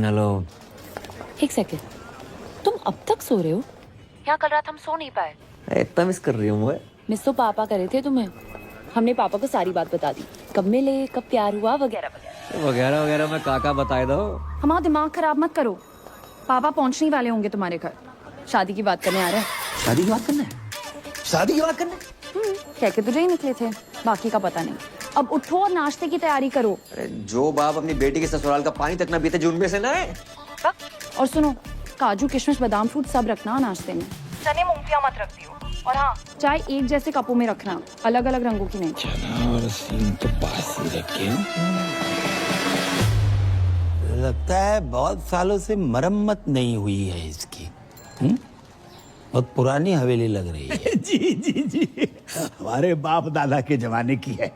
Hello. एक second, तुम अब तक सो रहे हो? यहाँ कल रात हम सो नहीं पाए। इतना मिस कर रही हूँ मैं। मिस तो पापा करे थे तुम्हें। हमने पापा को सारी बात बता दी, कब मिले, कब प्यार हुआ, वगैरह वगैरह वगैरह वगैरह मैं काका बताए दो। हमारा दिमाग खराब मत करो। पापा पहुंचने वाले होंगे तुम्हारे घर, शादी की बात करने आ रहे हैं। शादी की बात करना है? शादी की बात करना है? कह के तुझे ही निकले थे, बाकी का पता नहीं। अब उठो और नाश्ते की तैयारी करो। अरे जो बाप अपनी बेटी के ससुराल का पानी तक ना पीते जो उनमें से ना है। और सुनो, काजू किशमिश बादाम फ्रूट सब रखना नाश्ते में। चने मूंगफलियां मत रख दियो। और हाँ, चाय एक जैसे कपों में रखना, अलग अलग रंगों की नहीं। चना और सीन तो पास ही रखे। लगता है बहुत सालों से मरम्मत नहीं हुई है इसकी। बहुत पुरानी हवेली लग रही है। जी जी जी, हमारे बाप दादा के जमाने की है।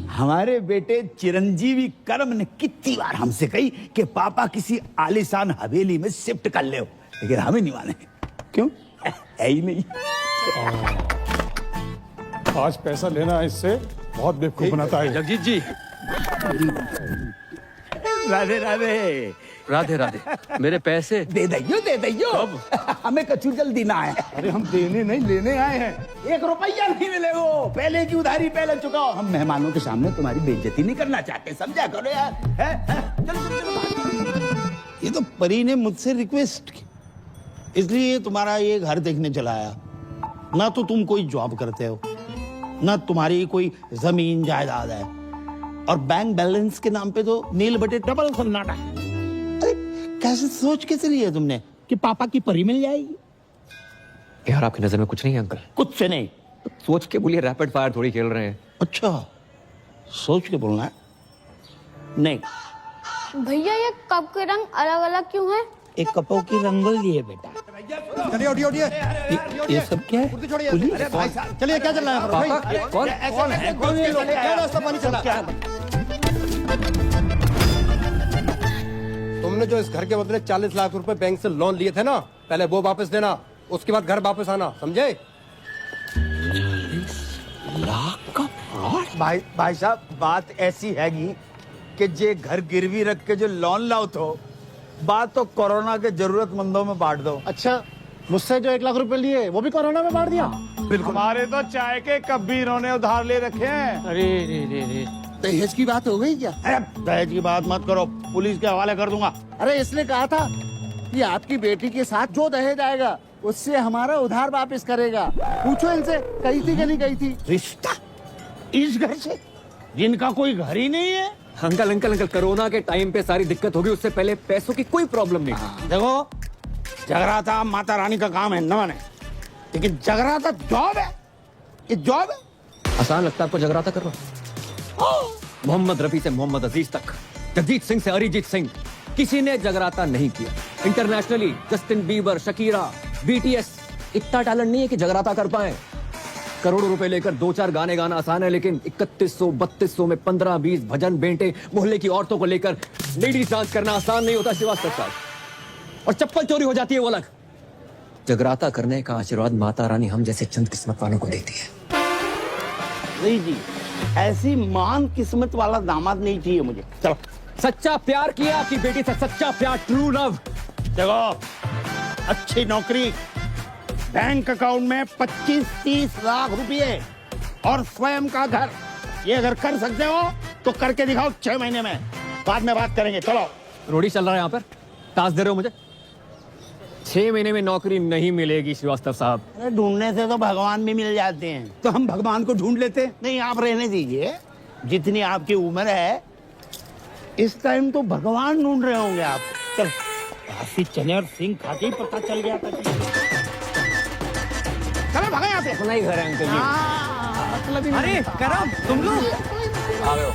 हमारे बेटे चिरंजीवी कर्म ने कितनी बार हमसे कही कि पापा किसी आलीशान हवेली में शिफ्ट कर ले, लेकिन हमें नहीं माने। क्यों? है ही नहीं। आज पैसा लेना इससे बहुत बेवकूफ बनाता है। जगजीत जी, राधे राधे। राधे राधे। मेरे पैसे दे दैयो। हमें कछु जल्दी ना है। अरे हम देने नहीं लेने आए हैं। 1 रुपया नहीं मिले वो, पहले की उधारी पहले चुकाओ। हम मेहमानों के सामने तुम्हारी बेइज्जती नहीं करना चाहते, समझा करो यार। ये तो परी ने मुझसे रिक्वेस्ट की, इसलिए तुम्हारा ये घर देखने चला आया। ना तो तुम कोई जॉब करते हो, ना तुम्हारी कोई जमीन जायदाद है, और बैंक बैलेंस के नाम पे तो नील बटे डबल सन्नाटा। अरे कैसे सोच के चली है तुमने कि पापा की परी मिल जाएगी? यार आपकी नजर में कुछ नहीं है अंकल? कुछ से नहीं। सोच के बोलिए, रैपिड फायर थोड़ी खेल रहे हैं। अच्छा, सोच के बोलना है। नहीं, भैया ये कप के रंग अलग अलग क्यों है? एक कपों की रंगोली है बेटा। चलिए उठिए। ये सब क्या है? पुलिस? चलिए, क्या चल रहा है? पापा, कौन है? कौन ये लोग? क्या रास्ता पानी चला? तुमने जो इस घर के बदले 40 लाख रुपए बैंक से लोन लिए थे ना, पहले वो वापस देना, उसके बाद घर वापस आना, समझे? लाख का फ्रॉड? भाई साहब, बात ऐसी हैगी कि जे घर गिरवी रख के जो लोन लाओ तो बात तो कोरोना के जरूरतमंदों में बांट दो। अच्छा, मुझसे जो 1 लाख रुपए लिए वो भी कोरोना में बांट दिया? बिल्कुल। हमारे तो चाय के कप भी इन्होंने उधार ले रखे हैं। अरे रे। दहेज की बात हो गई क्या? अरे दहेज की बात मत करो, पुलिस के हवाले कर दूंगा। अरे इसने कहा था कि आपकी बेटी के साथ जो दहेज आएगा उससे हमारा उधार वापस करेगा। पूछो इनसे, कही थी कि नहीं कही थी? रिश्ता इस घर से, जिनका कोई घर ही नहीं है। अंकल, कोरोना के टाइम पे सारी दिक्कत होगी, उससे पहले पैसों की कोई प्रॉब्लम नहीं थी। देखो, जगराता माता रानी का काम है न माने, लेकिन जगराता जॉब है। ये जॉब है। आसान लगता है आपको जगराता करना? मोहम्मद रफी से मोहम्मद अजीज तक, जगजीत सिंह से अरिजीत सिंह, किसी ने जगराता नहीं किया। Internationally Justin Bieber, Shakira, BTS, इतना टैलेंट नहीं है कि जगराता कर पाए। करोड़ों रुपए लेकर 2-4 गाने गाना आसान है, लेकिन 3100-3200 में 15-20 भजन बेंटे मोहल्ले की औरतों को लेकर लेडीज डांस करना आसान नहीं होता श्रीवास्तव साहब। और चप्पल चोरी हो जाती है वो अलग। जगराता करने का आशीर्वाद माता रानी हम जैसे चंद किस्मत वालों को देती है। नहीं जी, ऐसी महान किस्मत वाला दामाद नहीं चाहिए मुझे। चलो। सच्चा प्यार किया आपकी बेटी से, सच्चा प्यार, ट्रू लव। देखो, अच्छी नौकरी, बैंक अकाउंट में 25-30 लाख रुपए और स्वयं का घर, ये अगर कर सकते हो तो करके दिखाओ 6 महीने में, बाद में बात करेंगे। चलो। रोडी चल रहा है यहाँ पर, टास्क दे रहे हो मुझे? 6 महीने में नौकरी नहीं मिलेगी श्रीवास्तव साहब। अरे ढूंढने से तो भगवान भी मिल जाते हैं। तो हम भगवान को ढूंढ लेते। नहीं, आप रहने दीजिए, जितनी आपकी उम्र है इस टाइम तो भगवान ढूंढ रहे होंगे आप। चल, काफी चने और सिंह खा के ही पता चल गया था। चलो भगा यहाँ से। अपना ही घर है अंकल जी। मतलब अरे करम, तुम लोग आ गए हो?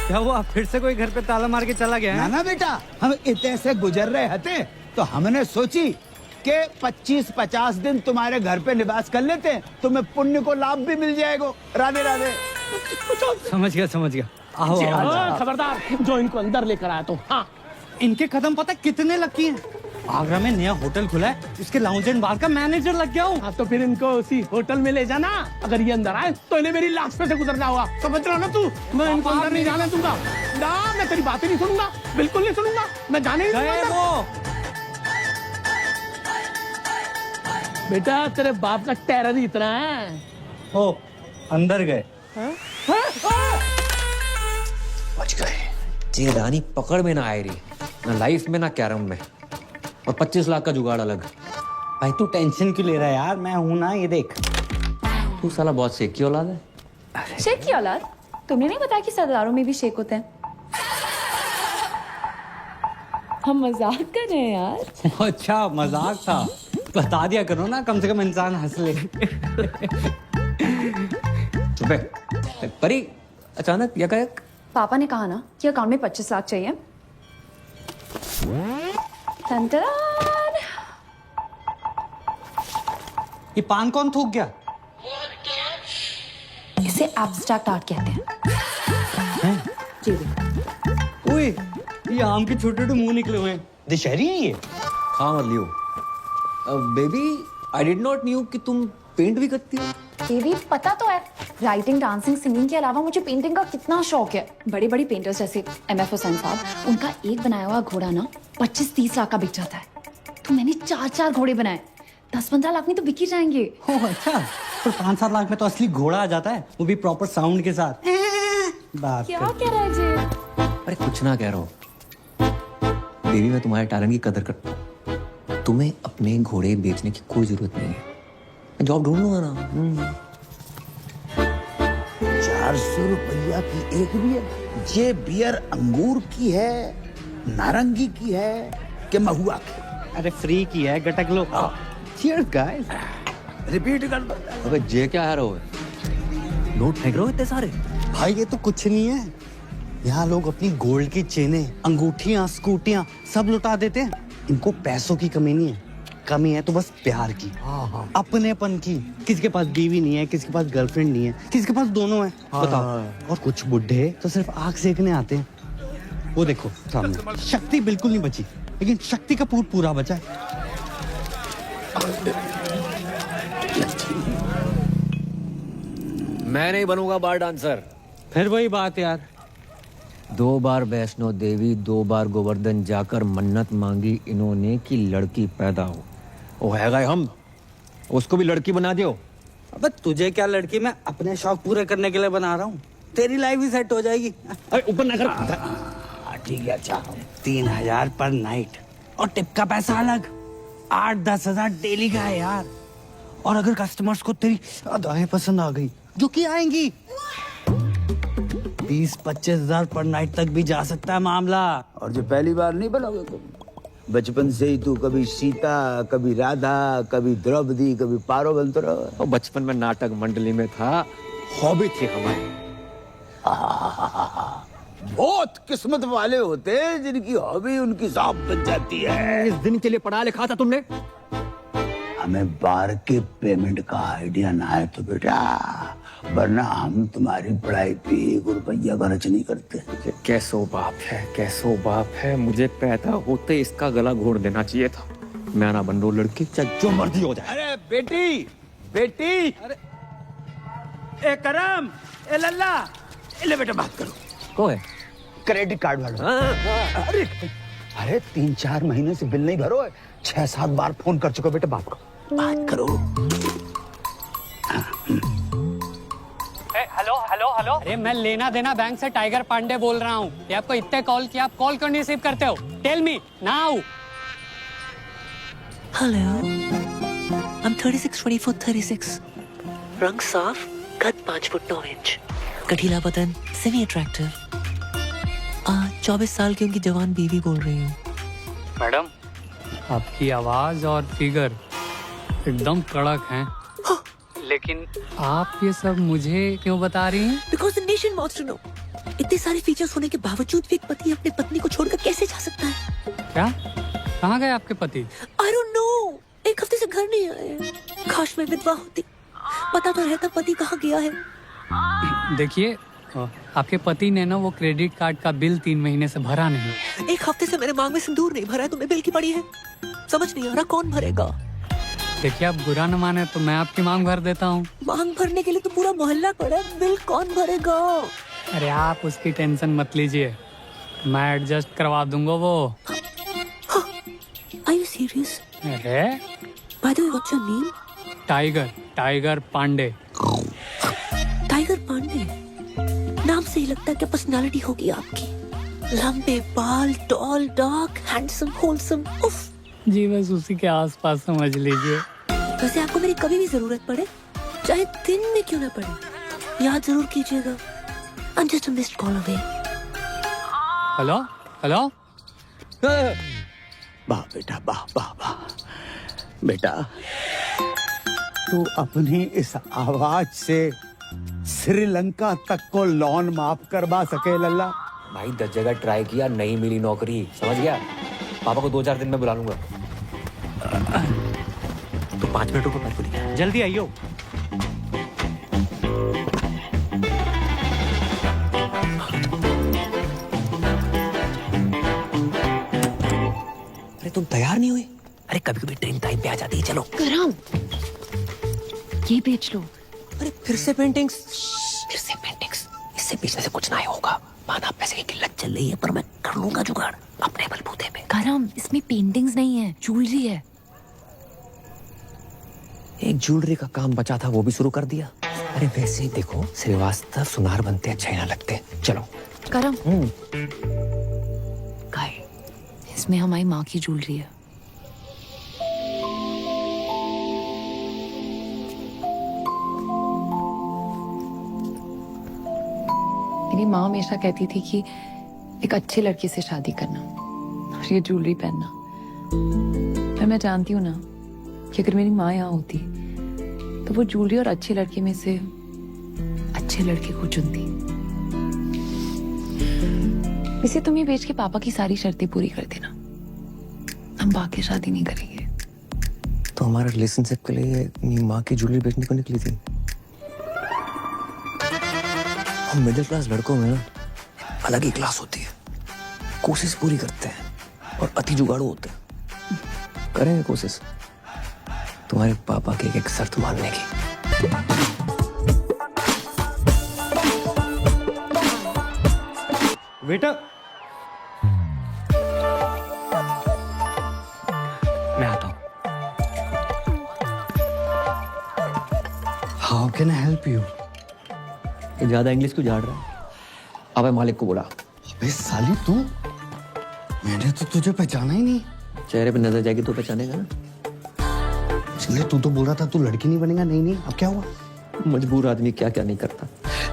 क्या हुआ, फिर से कोई घर पे ताला मार के चला गया है? ना बेटा, हम इतने से गुजर रहे थे तो हमने सोची कि 25-50 दिन तुम्हारे घर पे निवास कर लेते, तुम्हें पुण्य को लाभ भी मिल जाएगा। राधे राधे। समझ गया। आओ। खबरदार, जो इनको अंदर लेकर आया तो। हाँ, इनके कदम पता कितने लकी हैं? आगरा में नया होटल खुला है, इसके लाउंज एंड बार का मैनेजर लग गया हूँ। हाँ तो फिर इनको उसी होटल में ले जाना। अगर ये अंदर आए तो इन्हें मेरी लाश पे से गुजरना होगा। समझ रहा हो ना तू? मैं इनको अंदर नहीं जाने दूंगा। ना, मैं तेरी बातें नहीं सुनूंगा, बिल्कुल नहीं सुनूंगा। मैं जाने नहीं दूंगा अंदर। बेटा तेरे बाप का टेरर ही इतना है। ओ, अंदर गए। बच गए। ये रानी पकड़ में ना आए रही, ना लाइफ में ना कैरम में, और 25 लाख का जुगाड़ अलग। भाई तू टेंशन क्यों ले रहा है यार, मैं हूं ना, ये देख। तू साला बहुत शेख की औलाद है। शेख की औलाद? तुमने नहीं बताया कि सरदारों में भी शेख होते हैं? हम मजाक कर रहे हैं यार। अच्छा मजाक था, बता दिया करो ना, कम से कम इंसान हंस ले। चुप है। परी अचानक यकायक पापा ने कहा ना कि अकाउंट में 25 लाख चाहिए। टन-टन। ये पान कौन थूक गया? इसे एब्स्ट्रैक्ट आर्ट कहते हैं। जी ओए, ये आम के छोटे छोटे मुंह निकले हुए हैं, दशहरी है ये। खा मत लियो। Baby I did not knew कि तुम पेंट भी करती हो। देवी पता तो है, राइटिंग, डांसिंग, सिंगिंग के अलावा मुझे पेंटिंग का कितना शौक है। बड़े बड़े पेंटर्स जैसे MF हुसैन साहब, उनका एक बनाया हुआ घोड़ा ना 25-30 लाख का बिक जाता है। तो मैंने 4 घोड़े बनाए, 10-15 लाख में तो बिक ही जाएंगे। ओह अच्छा, तो 5-7 लाख में तो असली घोड़ा आ जाता है, वो भी प्रॉपर साउंड के साथ। बात क्या कर। कह रहा है जी? अरे कुछ ना कह रहा हूँ बेबी, मैं तुम्हारे टैलेंट की कदर करता हूँ। तुम्हें अपने घोड़े बेचने की कोई जरूरत नहीं है, मैं जॉब ढूंढ लूंगा ना। 400 रुपया की एक बियर। ये बियर अंगूर की है, नारंगी की है कि महुआ की? अरे फ्री की है, गटक लो। Cheers guys. रिपीट कर दो। अबे जे क्या है रहो, नोट फेंक रहे हो इतने सारे। भाई ये तो कुछ नहीं है, यहाँ लोग अपनी गोल्ड की चेनें, अंगूठियां, स्कूटियां सब लुटा देते हैं। इनको पैसों की कमी नहीं है, कमी है तो बस प्यार की, अपनेपन की। किसी के पास बीवी नहीं है, किसी के पास गर्लफ्रेंड नहीं है, किसी के पास दोनों है। बताओ। और कुछ बुड्ढे तो सिर्फ आग सेकने आते हैं। वो देखो सामने, शक्ति बिल्कुल नहीं बची, लेकिन शक्ति कपूर पूरा बचा है। मैं नहीं बनूंगा बार डांसर। फिर वही बात यार, 2 बार वैष्णो देवी, 2 बार गोवर्धन जाकर मन्नत मांगी इन्होंने कि लड़की पैदा हो। वो है गए हम, उसको भी लड़की बना दियो। अबे तुझे क्या लड़की, मैं अपने शौक पूरे करने के लिए बना रहा हूँ। तेरी लाइफ भी सेट हो जाएगी। अरे ऊपर ना कर। ठीक है, अच्छा 3000 पर नाइट, और टिप का पैसा अलग। 8-10 हजार डेली का है यार। और अगर कस्टमर्स को तेरी अदाएं पसंद आ गई, जो कि आएंगी, 20-25 हजार पर नाइट तक भी जा सकता है मामला। और जो पहली बार नहीं बनोगे तुम, बचपन से ही तू कभी सीता, कभी राधा, कभी द्रौपदी, कभी पारो बनते रहो। और बचपन में नाटक मंडली में था, हॉबी थी हमारी। बहुत किस्मत वाले होते हैं जिनकी हॉबी उनकी जॉब बन जाती है। इस दिन के लिए पढ़ा लिखा था तुमने? हमें बार के पेमेंट का आइडिया ना है तो बेटा, वरना हम तुम्हारी पढ़ाई पे 1 रुपया खर्च नहीं करते। कैसो बाप है, कैसो बाप है। मुझे पैदा होते इसका गला घोड़ देना चाहिए था। मैं ना बन रहा लड़की, चाहे जो मर्जी हो जाए। अरे बेटी, बेटी, अरे ए करम, ए लल्ला, ले बेटा बात करो। को है? क्रेडिट कार्ड वाला। अरे 3-4 महीने से बिल नहीं भरो, 6-7 बार फोन कर चुका बेटा, बात करो। हेलो हेलो हेलो, अरे मैं लेना देना बैंक से टाइगर पांडे बोल रहा हूँ। ये आपको इतने कॉल किया, आप कॉल क्यों नहीं रिसीव करते हो? Tell me now. Hello, I'm 36-24-36. रंग साफ, कद 5 फुट 9 इंच, गठीला बदन, सेमी अट्रैक्टिव। 24 साल की उनकी जवान बीवी बोल रही हूँ। मैडम, आपकी आवाज और फिगर एकदम कड़क हैं। लेकिन आप ये सब मुझे क्यों बता रही हैं? Because the nation wants to know. इतने सारे फीचर्स होने के बावजूद भी एक पति अपनी पत्नी को छोड़कर कैसे जा सकता है? क्या? कहाँ गए आपके पति? I don't know. 1 हफ्ते से घर नहीं आए। काश मैं विधवा होती, पता तो रहता पति कहाँ गया है। देखिए, आपके पति ने ना वो क्रेडिट कार्ड का बिल 3 महीने से भरा नहीं। 1 हफ्ते से मेरे मांग में सिंदूर नहीं भरा है, तुम्हें बिल की पड़ी है। समझ नहीं आ रहा कौन भरेगा। देखिए, आप बुरा न माने तो मैं आपकी मांग भर देता हूँ। मांग भरने के लिए तो पूरा मोहल्ला खड़ा है, बिल कौन भरेगा? अरे आप उसकी टेंशन मत लीजिए, मैं एडजस्ट करवा दूंगा वो। Are you serious? अरे By the way, what's your name? Tiger Pandey. Tiger Pandey नाम से ही लगता है कि पर्सनालिटी होगी आपकी। लंबे बाल, टॉल, डार्क, हैंडसम, होलसम। उफ। जी बस उसी के आसपास समझ लीजिए। वैसे आपको मेरी कभी भी जरूरत पड़े, चाहे दिन में क्यों ना पड़े, याद जरूर कीजिएगा। I'm just a missed call away. Hello hello. वाह बेटा, वाह वाह वाह। बेटा तू अपनी इस आवाज से श्रीलंका तक को लोन माफ करवा सके लल्ला। भाई 10 जगह ट्राई किया, नहीं मिली नौकरी, समझ गया? पापा को 2-4 दिन में बुला लूंगा। तो 5 मिनट रुको, मैं बोली जल्दी आइयो। अरे तुम तैयार नहीं हुई? अरे कभी कभी ट्रेन टाइम पे आ जाती है। चलो करम, ये बेच लो। अरे फिर से पेंटिंग्स? फिर से पेंटिंग्स? इससे बेचने से कुछ ना होगा। माना पैसे की किल्लत चल रही है, पर मैं कर लूंगा जुगाड़ अपने बलबूते पे। करम, इसमें पेंटिंग्स नहीं है, ज्वेलरी है। एक ज्वेलरी का काम बचा था, वो भी शुरू कर दिया। अरे वैसे ही देखो, श्रीवास्तव सुनार बनते अच्छे ना लगते। चलो करम, गाय, इसमें हमारी माँ की ज्वेलरी है। मेरी माँ हमेशा कहती थी कि एक अच्छे लड़के से शादी करना और ये ज्वेलरी पहनना। पर मैं जानती हूँ ना कि अगर मेरी माँ यहाँ होती तो वो ज्वेलरी और अच्छे लड़के में से अच्छे लड़के को चुनती। इसे तुम ये बेच के पापा की सारी शर्तें पूरी कर देना, हम बाकी शादी नहीं करेंगे। तो हमारे रिलेशनशिप के लिए अपनी माँ की ज्वेलरी बेचने को निकली थी। हम मिडिल क्लास लड़कों में ना अलग ही क्लास होती है, कोशिश पूरी करते हैं और अति जुगाड़ू होते हैं। करेंगे कोशिश तुम्हारे पापा की एक शर्त मानने की। बेटा मैं आता हूँ। How can I help you? ज्यादा इंग्लिश क्यों झाड़ रहा है? अबे मालिक को बुला। अबे साली तू, मैंने तो तुझे पहचाना ही नहीं। चेहरे पे नजर जाएगी तो पहचानेगा ना। इसलिए तू तो बोल रहा था तू लड़की नहीं बनेगा। नहीं, अब क्या हुआ? मजबूर आदमी क्या क्या नहीं करता।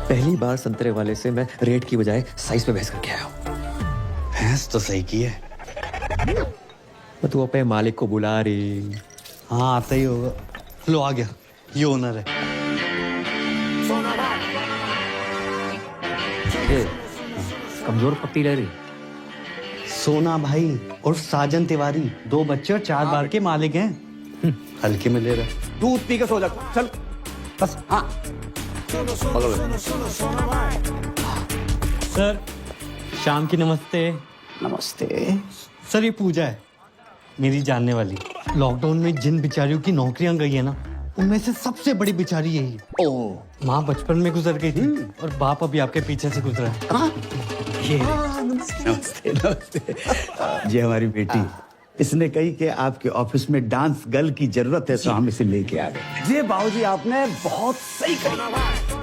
पहली बार संतरे वाले से मैं रेट की बजाय साइज पे बहस करके आया हूँ। भैंस तो सही की है। तू अपने मालिक को बुला रही। हाँ आता ही होगा। लो आ गया, ये ओनर है। कमजोर पट्टी ले रही। सोना भाई और साजन तिवारी, 2 बच्चे और 4 बार के मालिक हैं। हल्के में ले रहा। दूध पी के सो जा, चल बस। हाँ सर शाम की नमस्ते। नमस्ते। सर ये पूजा है, मेरी जानने वाली। लॉकडाउन में जिन बिचारियों की नौकरियां गई है ना, उनमें से सबसे बड़ी बिचारी यही है। ओह, माँ बचपन में गुजर गई थी और बाप अभी आपके पीछे से गुजरा है। ये नमस्ते नमस्ते। ये हमारी बेटी, इसने कही कि आपके ऑफिस में डांस गर्ल की जरूरत है, तो हम इसे लेके आ गए। जी बाबूजी, आपने बहुत सही कही।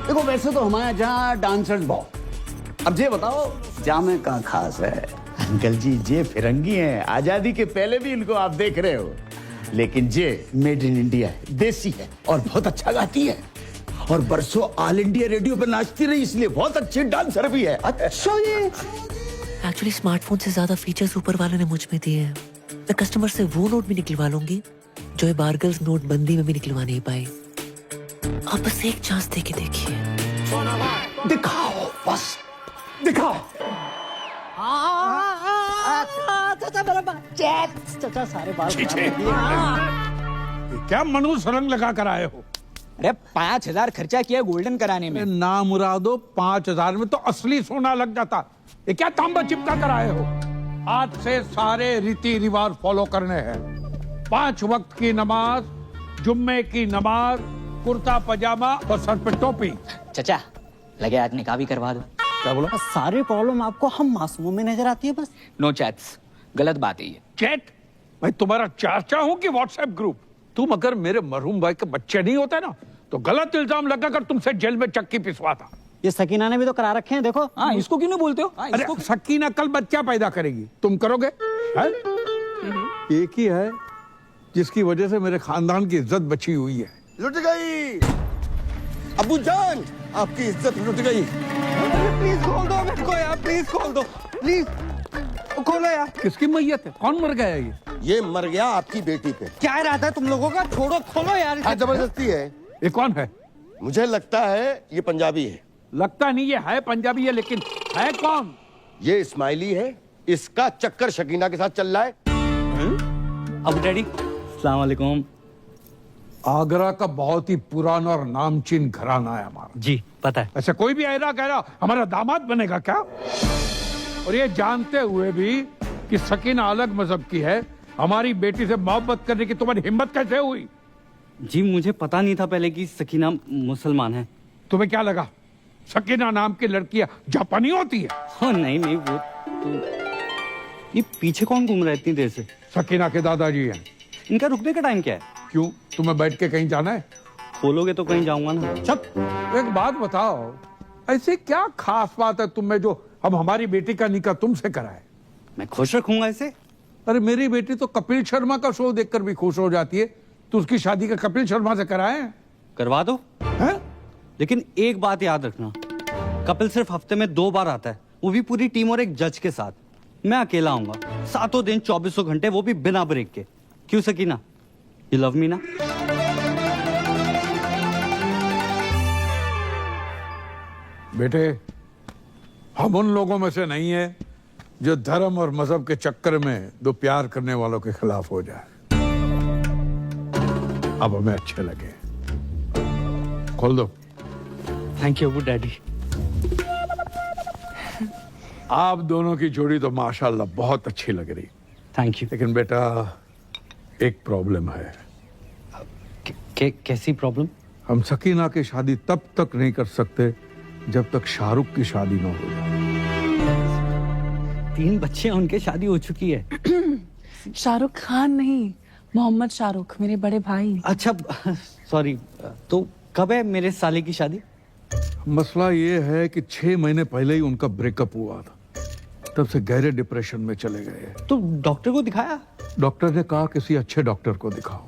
देखो वैसे तो हमारे यहाँ डांसर्स बहुत, अब ये बताओ जामे का खास है। अंकल जी ये फिरंगी हैं, आजादी के पहले भी इनको आप देख रहे हो, लेकिन ये मेड इन इंडिया है, देसी है और बहुत अच्छा गाती है और बरसों ऑल इंडिया रेडियो पे नाचती रही, इसलिए बहुत अच्छी डांसर भी है। अच्छा ये एक्चुअली स्मार्टफोन से ज्यादा फीचर्स ऊपर वाले ने मुझ में दिए हैं। मैं कस्टमर से वो नोट भी निकलवा लूंगी जो ये बारगल्स नोटबंदी में भी निकलवा नहीं पाई। आप बस एक चांस दे के देखिए। दिखाओ, बस दिखाओ। क्या मनुष्य रंग लगा कर आए हो? अरे 5,000 खर्चा किया गोल्डन कराने में। ना मुरादो, 5,000 में तो असली सोना लग जाता। ये क्या तांबा चिपका कर आए हो? आज से सारे रीति रिवाज फॉलो करने हैं। 5 वक्त की नमाज, जुम्मे की नमाज, कुर्ता पजामा और सर पे टोपी। चचा लगे आज निकाह भी करवा दो। क्या बोला? सारी प्रॉब्लम आपको हम मासूमों में नजर आती है बस। नो चैट्स, गलत बात है ये। चैट? मैं तुम्हारा चाचा हूं कि व्हाट्सएप ग्रुप? तुम अगर मेरे मरहूम भाई के बच्चे नहीं होते ना तो गलत इल्जाम लगाकर तुमसे जेल में चक्की पिसवाता। ये सकीना ने भी तो करा रखे हैं, देखो। हाँ, इसको क्यों नहीं बोलते हो? हाँ, अरे इसको सकीना कल बच्चा पैदा करेगी, तुम करोगे? है? एक ही है जिसकी वजह से मेरे खानदान की इज्जत बची हुई है। लुट गई अबू जान, आपकी इज्जत लुट गई। प्लीज खोल दो मेरे को यार, प्लीज खोल दो, प्लीज खोलो यार। किसकी मैयत है? कौन मर गया है ये मर गया आपकी बेटी पे। क्या इरादा है तुम लोगों का? छोड़ो, खोलो यार। हाँ, जबरदस्ती है। ये कौन है? मुझे लगता है ये पंजाबी है। लगता नहीं ये है पंजाबी है, लेकिन है कौन? ये इस्माइली है। इसका चक्कर शकीना के साथ चल रहा है। अब डैडी, अस्सलाम वालेकुम। आगरा का बहुत ही पुराना और नामचीन घराना है हमारा। जी पता है। ऐसे कोई भी ऐरा कह रहा हमारा दामाद बनेगा क्या? और ये जानते हुए भी कि सकीना अलग मजहब की है, हमारी बेटी से मोहब्बत करने की तुम्हारी हिम्मत कैसे हुई? जी मुझे पता नहीं था पहले कि सकीना मुसलमान है। तुम्हें क्या लगा सकीना नाम की लड़कियां जापानी होती है? हाँ नहीं नहीं, वो तो ये पीछे कौन घूम रहा है इतनी देर से? सकीना के दादाजी हैं। इनका रुकने का टाइम क्या है? क्यों, तुम्हें बैठ के कहीं जाना है? खोलोगे तो कहीं जाऊंगा ना। चुप। एक बात बताओ, ऐसी क्या खास बात है तुम में जो हम हमारी बेटी का निकाह तुमसे कराए? मैं खुश रखूंगा इसे। अरे मेरी बेटी तो कपिल शर्मा का शो देखकर भी खुश हो जाती है, तो उसकी शादी का कपिल शर्मा से कराए? करवा दो। हैं? लेकिन एक बात याद रखना, कपिल सिर्फ हफ्ते में 2 बार आता है, वो भी पूरी टीम और एक जज के साथ। मैं अकेला आऊंगा, 7 दिन 24 घंटे, वो भी बिना ब्रेक के। क्यों सकीना, यू लव मी ना? बेटे, हम उन लोगों में से नहीं है जो धर्म और मजहब के चक्कर में दो प्यार करने वालों के खिलाफ हो जाए। अब हमें अच्छे लगे। खोल दो। Thank you Abu daddy. आप दोनों की जोड़ी तो माशाल्लाह बहुत अच्छी लग रही, थैंक यू। लेकिन बेटा एक प्रॉब्लम है। कैसी प्रॉब्लम? हम सकीना की शादी तब तक नहीं कर सकते जब तक शाहरुख की शादी न हो जाए। 3 बच्चे हैं, उनके शादी हो चुकी है। शाहरुख खान नहीं, मोहम्मद शाहरुख, मेरे बड़े भाई। अच्छा सॉरी, तो कब है मेरे साले की शादी? मसला ये है कि 6 महीने पहले ही उनका ब्रेकअप हुआ था, तब से गहरे डिप्रेशन में चले गए। तो डॉक्टर को दिखाया? डॉक्टर ने कहा किसी अच्छे डॉक्टर को दिखाओ।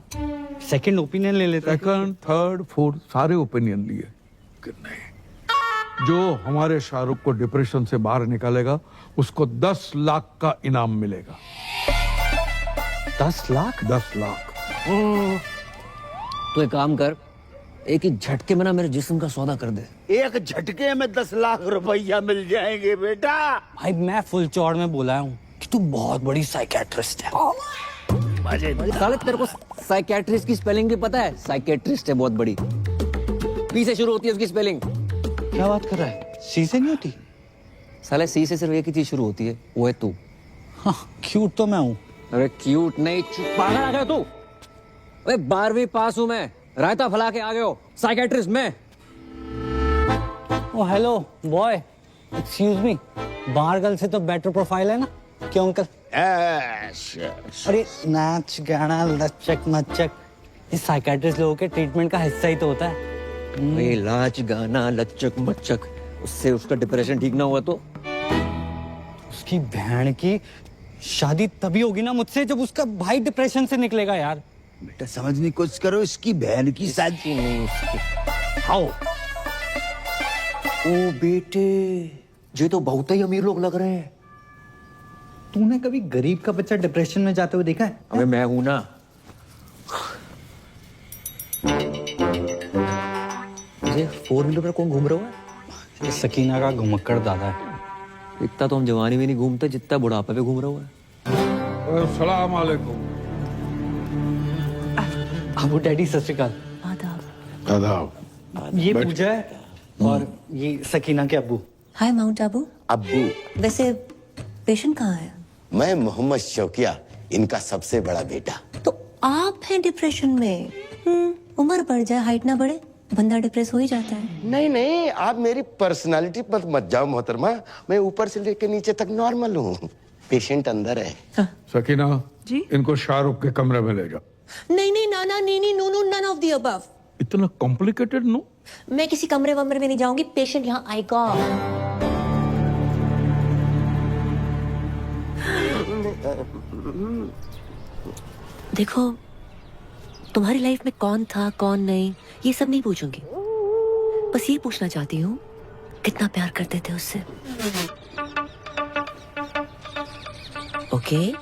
सेकंड ओपिनियन ले लेते। सेकंड, थर्ड, फोर्थ सारे ओपिनियन लिए कि नहीं, जो हमारे शाहरुख को डिप्रेशन से बाहर निकालेगा उसको 10 लाख का इनाम मिलेगा। 10 लाख? 10 लाख। तो एक काम कर, एक ही झटके में ना मेरे जिस्म का सौदा कर दे। एक झटके में 10 लाख रुपया मिल जाएंगे बेटा। भाई मैं फुल चौड़ में बोला हूँ कि तू बहुत बड़ी साइकेट्रिस्ट है। साले तेरे को साइकेट्रिस्ट की स्पेलिंग भी पता है? साइकेट्रिस्ट है बहुत बड़ी, पी से शुरू होती है उसकी स्पेलिंग। क्या बात कर रहा है? सी से नहीं होती? साले सी से सिर्फ एक ही चीज शुरू होती है, वो है तू। हाँ, क्यूट तो मैं हूँ। अरे क्यूट नहीं, पागल आ गया तू। अरे 12वीं पास हूं मैं, रायता फैला के आ गए हो। साइकेट्रिस्ट मैं। ओ हेलो बॉय, एक्सक्यूज मी, बाहर गर्ल से तो बेटर प्रोफाइल है ना? क्यों अंकल? अरे नाच गाना लचक मचक, ये साइकेट्रिस्ट लोगों के ट्रीटमेंट का हिस्सा ही तो होता है। ये लाच गाना लचक मचक, उससे उसका डिप्रेशन ठीक ना हुआ तो? उसकी बहन की शादी तभी होगी ना मुझसे जब उसका भाई डिप्रेशन से निकलेगा यार। बेटा समझने की कोशिश करो, इसकी बहन की शादी नहीं उसकी। आओ। ओ बेटे, ये तो बहुत ही अमीर लोग लग रहे हैं। तूने कभी गरीब का बच्चा डिप्रेशन में जाते हुए देखा है? अबे मैं हूं ना। ये 4 व्हीलर पर कौन घूम रहा है? ये सकीना का घुमक्कड़ दादा है। इतना तो हम जवानी में नहीं घूमते जितना बुढ़ापे में घूम रहा है। अस्सलाम वालेकुम। अबू डैडी सत श्री अकाल। आदाब। आदाब। ये पूजा है और ये सकीना के अब्बू। हाय माउंट आबू। अब्बू, वैसे पेशेंट कहाँ है? मैं मोहम्मद शौकिया, इनका सबसे बड़ा बेटा। तो आप हैं डिप्रेशन में। उम्र बढ़ जाए हाइट ना बढ़े, बंदा डिप्रेस हो ही जाता है। नहीं नहीं, आप मेरी पर्सनालिटी पर मत जाओ मोहतरमा, मैं ऊपर से लेकर नीचे तक नॉर्मल हूँ, पेशेंट अंदर है। सकीना जी? इनको शाहरुख के कमरे में ले जाओ। नहीं नहीं नाना, नहीं नहीं, no no, none of the above. इतना कॉम्प्लिकेटेड नो। मैं किसी कमरे वमरे में नहीं जाऊंगी, पेशेंट यहाँ आएगा। देखो, तुम्हारी लाइफ में कौन था कौन नहीं ये सब नहीं पूछूंगी, बस ये पूछना चाहती हूँ कितना प्यार करते थे उससे। ओके?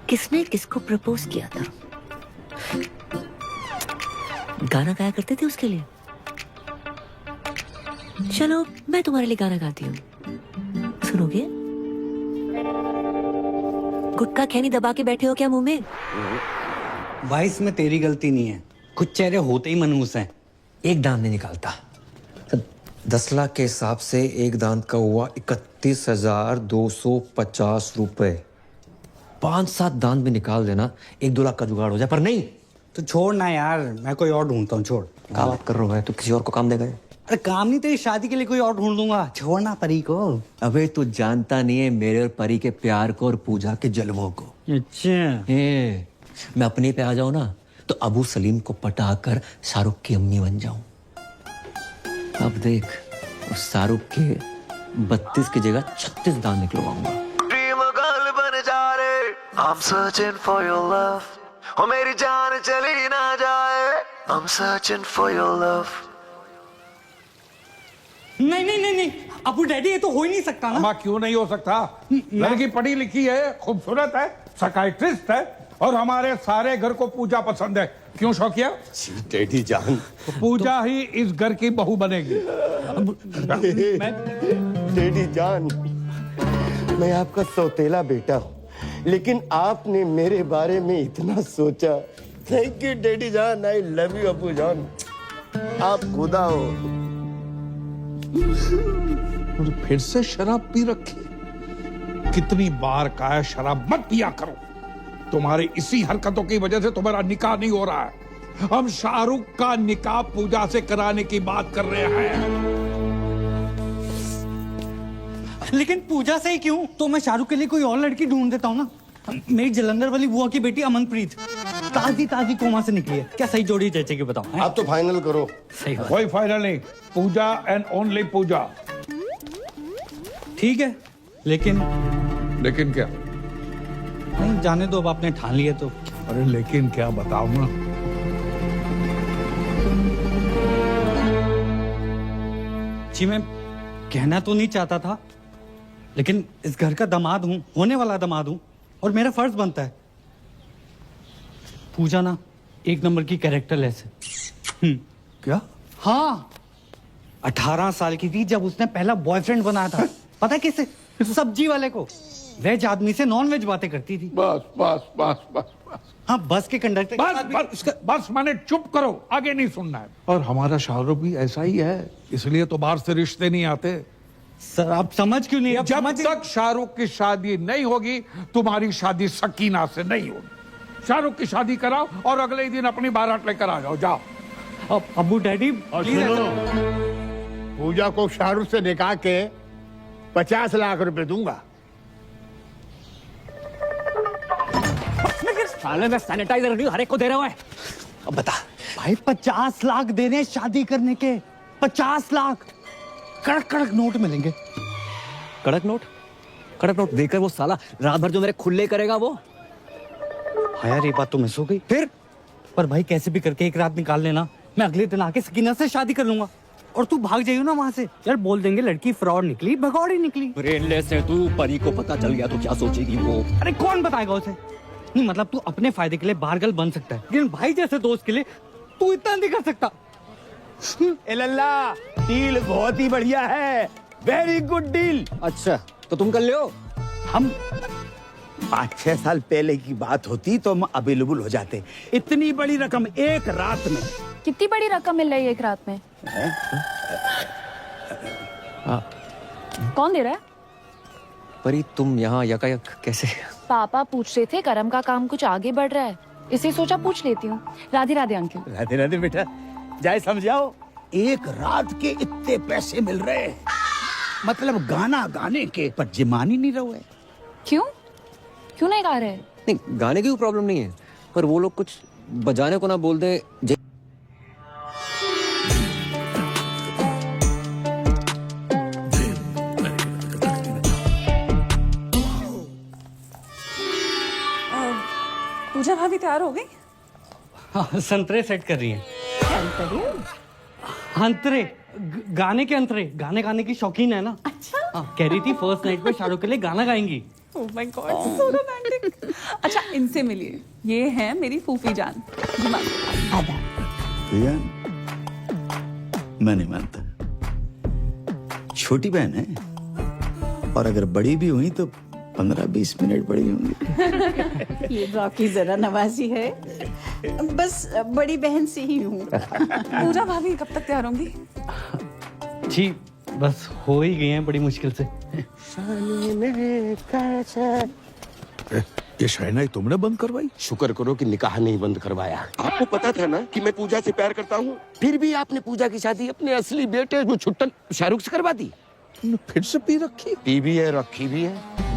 किसने किसको प्रपोज किया था? गाना गाया करते थे उसके लिए? चलो मैं तुम्हारे लिए गाना गाती हूँ, सुनोगे? गुटखा खैनी दबा के बैठे हो क्या मुंह में? भाई इसमें तेरी गलती नहीं है, कुछ चेहरे होते ही मनहूस हैं। एक दांत नहीं निकालता। 10 लाख के हिसाब से एक दांत का हुआ 31,250 रुपए। 5-7 दांत भी निकाल देना, 1-2 लाख का जुगाड़ हो जाए। पर नहीं, तो छोड़ ना यार, मैं कोई और ढूंढता हूँ। छोड़। क्या बात कर रहा है? तू किसी और को काम देगा? अरे काम नहीं, तेरी शादी के लिए कोई और ढूंढ दूंगा। छोड़ना परी को। अबे तू जानता नहीं है मेरे और परी के प्यार को और पूजा के जलवों को। अच्छा, मैं अपने पे आ जाऊं ना तो अबू सलीम को पटाकर शाहरुख की अम्मी बन जाऊं। अब देख, उस शाहरुख के 32 की जगह 36 दांत निकलवाऊंगा। ड्रीम गर्ल बन जा रे, I'm searching for your love, ओ मेरी जान चली ना जाए, I'm searching for your love। नहीं नहीं नहीं नहीं अबू डैडी, ये तो हो ही नहीं सकता ना। अम्मा क्यों नहीं हो सकता? लड़की पढ़ी लिखी है, खूबसूरत है, साइकियाट्रिस्ट है और हमारे सारे घर को पूजा पसंद है। क्यों शौकिया? डैडी जान, तो पूजा ही इस घर की बहू बनेगी। डैडी जान, मैं आपका सौतेला बेटा हूँ, लेकिन आपने मेरे बारे में इतना सोचा। थैंक यू डैडी जान, आई लव यू अबू जान, आप खुदा हो। और फिर से शराब पी रखी। कितनी बार कहा है शराब मत पिया करो। तुम्हारी इसी हरकतों की वजह से तुम्हारा निकाह नहीं हो रहा है। हम शाहरुख का निकाह पूजा से कराने की बात कर रहे हैं। लेकिन पूजा से ही क्यों? तो मैं शाहरुख के लिए कोई और लड़की ढूंढ देता हूँ ना। मेरी जलंधर वाली बुआ की बेटी अमनप्रीत ताजी ताजी कोमा से निकली है। क्या सही जोड़ी जैसे बताओ? आप तो फाइनल करो। सही बात। कोई फाइनल नहीं, पूजा एंड ओनली पूजा। ठीक है, लेकिन क्या? नहीं, जाने दो, अब आपने ठान लिया तो। अरे लेकिन क्या बताओ ना। जी मैं कहना तो नहीं चाहता था, लेकिन इस घर का दामाद हूं, होने वाला दामाद हूं, और मेरा फर्ज बनता है। पूजा ना 1 नंबर की कैरेक्टरलेस है। क्या? हाँ, 18 साल की थी जब उसने पहला बॉयफ्रेंड बनाया था। पता है किसे? सब्जी वाले को। वेज आदमी से नॉन वेज बातें करती थी। बस बस बस बस बस। हाँ, बस के कंडक्टर बस मैंने चुप करो, आगे नहीं सुनना है। और हमारा शाहरुख भी ऐसा ही है, इसलिए तो बाहर से रिश्ते नहीं आते। सर आप समझ क्यों नहीं? जब तक शाहरुख की शादी नहीं होगी, तुम्हारी शादी सकीना से नहीं होगी। शाहरुख की शादी कराओ और अगले ही दिन अपनी बारात लेकर आ जाओ। जाओ। अब अबू डैडी पूजा को शाहरुख से निकाह के 50 लाख रुपए दूंगा। साले मैं सैनिटाइजर नहीं हर एक को दे रहा है। अब बता भाई, 50 लाख देने शादी करने के। 50 लाख कड़क कड़क नोट मिलेंगे। कड़क नोट? कड़क नोट देकर वो साला रात भर जो मेरे खुले करेगा वो। हाँ यार, ये बात तो मिस हो गई। फिर पर भाई कैसे भी करके एक रात निकाल लेना, मैं अगले दिन आके सकीना से शादी कर लूंगा। और तू भाग जाइयो ना वहां से। यार बोल देंगे लड़की फ्रॉड निकली, भगौड़ी निकली। ब्रेनलेस है तू, परी को पता चल गया तो क्या सोचेगी वो? अरे कौन बताएगा उसे? नहीं मतलब तू अपने फायदे के लिए बारगल बन सकता है, लेकिन भाई जैसे दोस्त के लिए तू इतना नहीं कर सकता। ए लल्ला, डील बहुत ही बढ़िया है, वेरी गुड डील। अच्छा तो तुम कर लो। हम 5-6 साल पहले की बात होती तो हम अवेलेबल हो जाते। इतनी बड़ी रकम एक रात में। कितनी बड़ी रकम मिल रही है एक रात में? हाँ। कौन दे रहा है? परी तुम यहाँ यकायक कैसे? पापा पूछ रहे थे करम का काम कुछ आगे बढ़ रहा है, इसे सोचा पूछ लेती हूँ। राधे राधे अंकल। राधे राधे बेटा, जाए समझाओ। एक रात के इतने पैसे मिल रहे हैं, मतलब गाना गाने के, पर जिमान ही नहीं रहो है। क्यों क्यों नहीं गा रहे? नहीं, गाने की कोई प्रॉब्लम नहीं है, पर वो लोग कुछ बजाने को ना बोल दे। पूजा भाभी तैयार हो गई? हाँ, संतरे सेट कर रही हैं। अंतरे, गाने के अंतरे, गाने गाने की शौकीन है ना। अच्छा। कह रही थी फर्स्ट नाइट पे शाहरुख के लिए गाना गाएंगी। Oh my God, so romantic. अच्छा, इनसे मिलिए, ये है मेरी फूफी जान। भैया, मैं नहीं मानता। छोटी बहन है, और अगर बड़ी भी हुई तो 15-20 मिनट बड़ी होंगी। ये बाकी जरा नवाजी है, बस बड़ी बहन से ही हूँ। पूजा भाभी कब तक तैयार होंगी? जी बस हो ही गई हैं बड़ी मुश्किल से। ये शहनाई तुमने बंद करवाई? शुक्र करो कि निकाह नहीं बंद करवाया। आपको पता था ना कि मैं पूजा से प्यार करता हूँ, फिर भी आपने पूजा की शादी अपने असली बेटे जो छुट्टन शाहरुख से करवा दी। फिर से पी रखी? पी भी है, रखी भी है।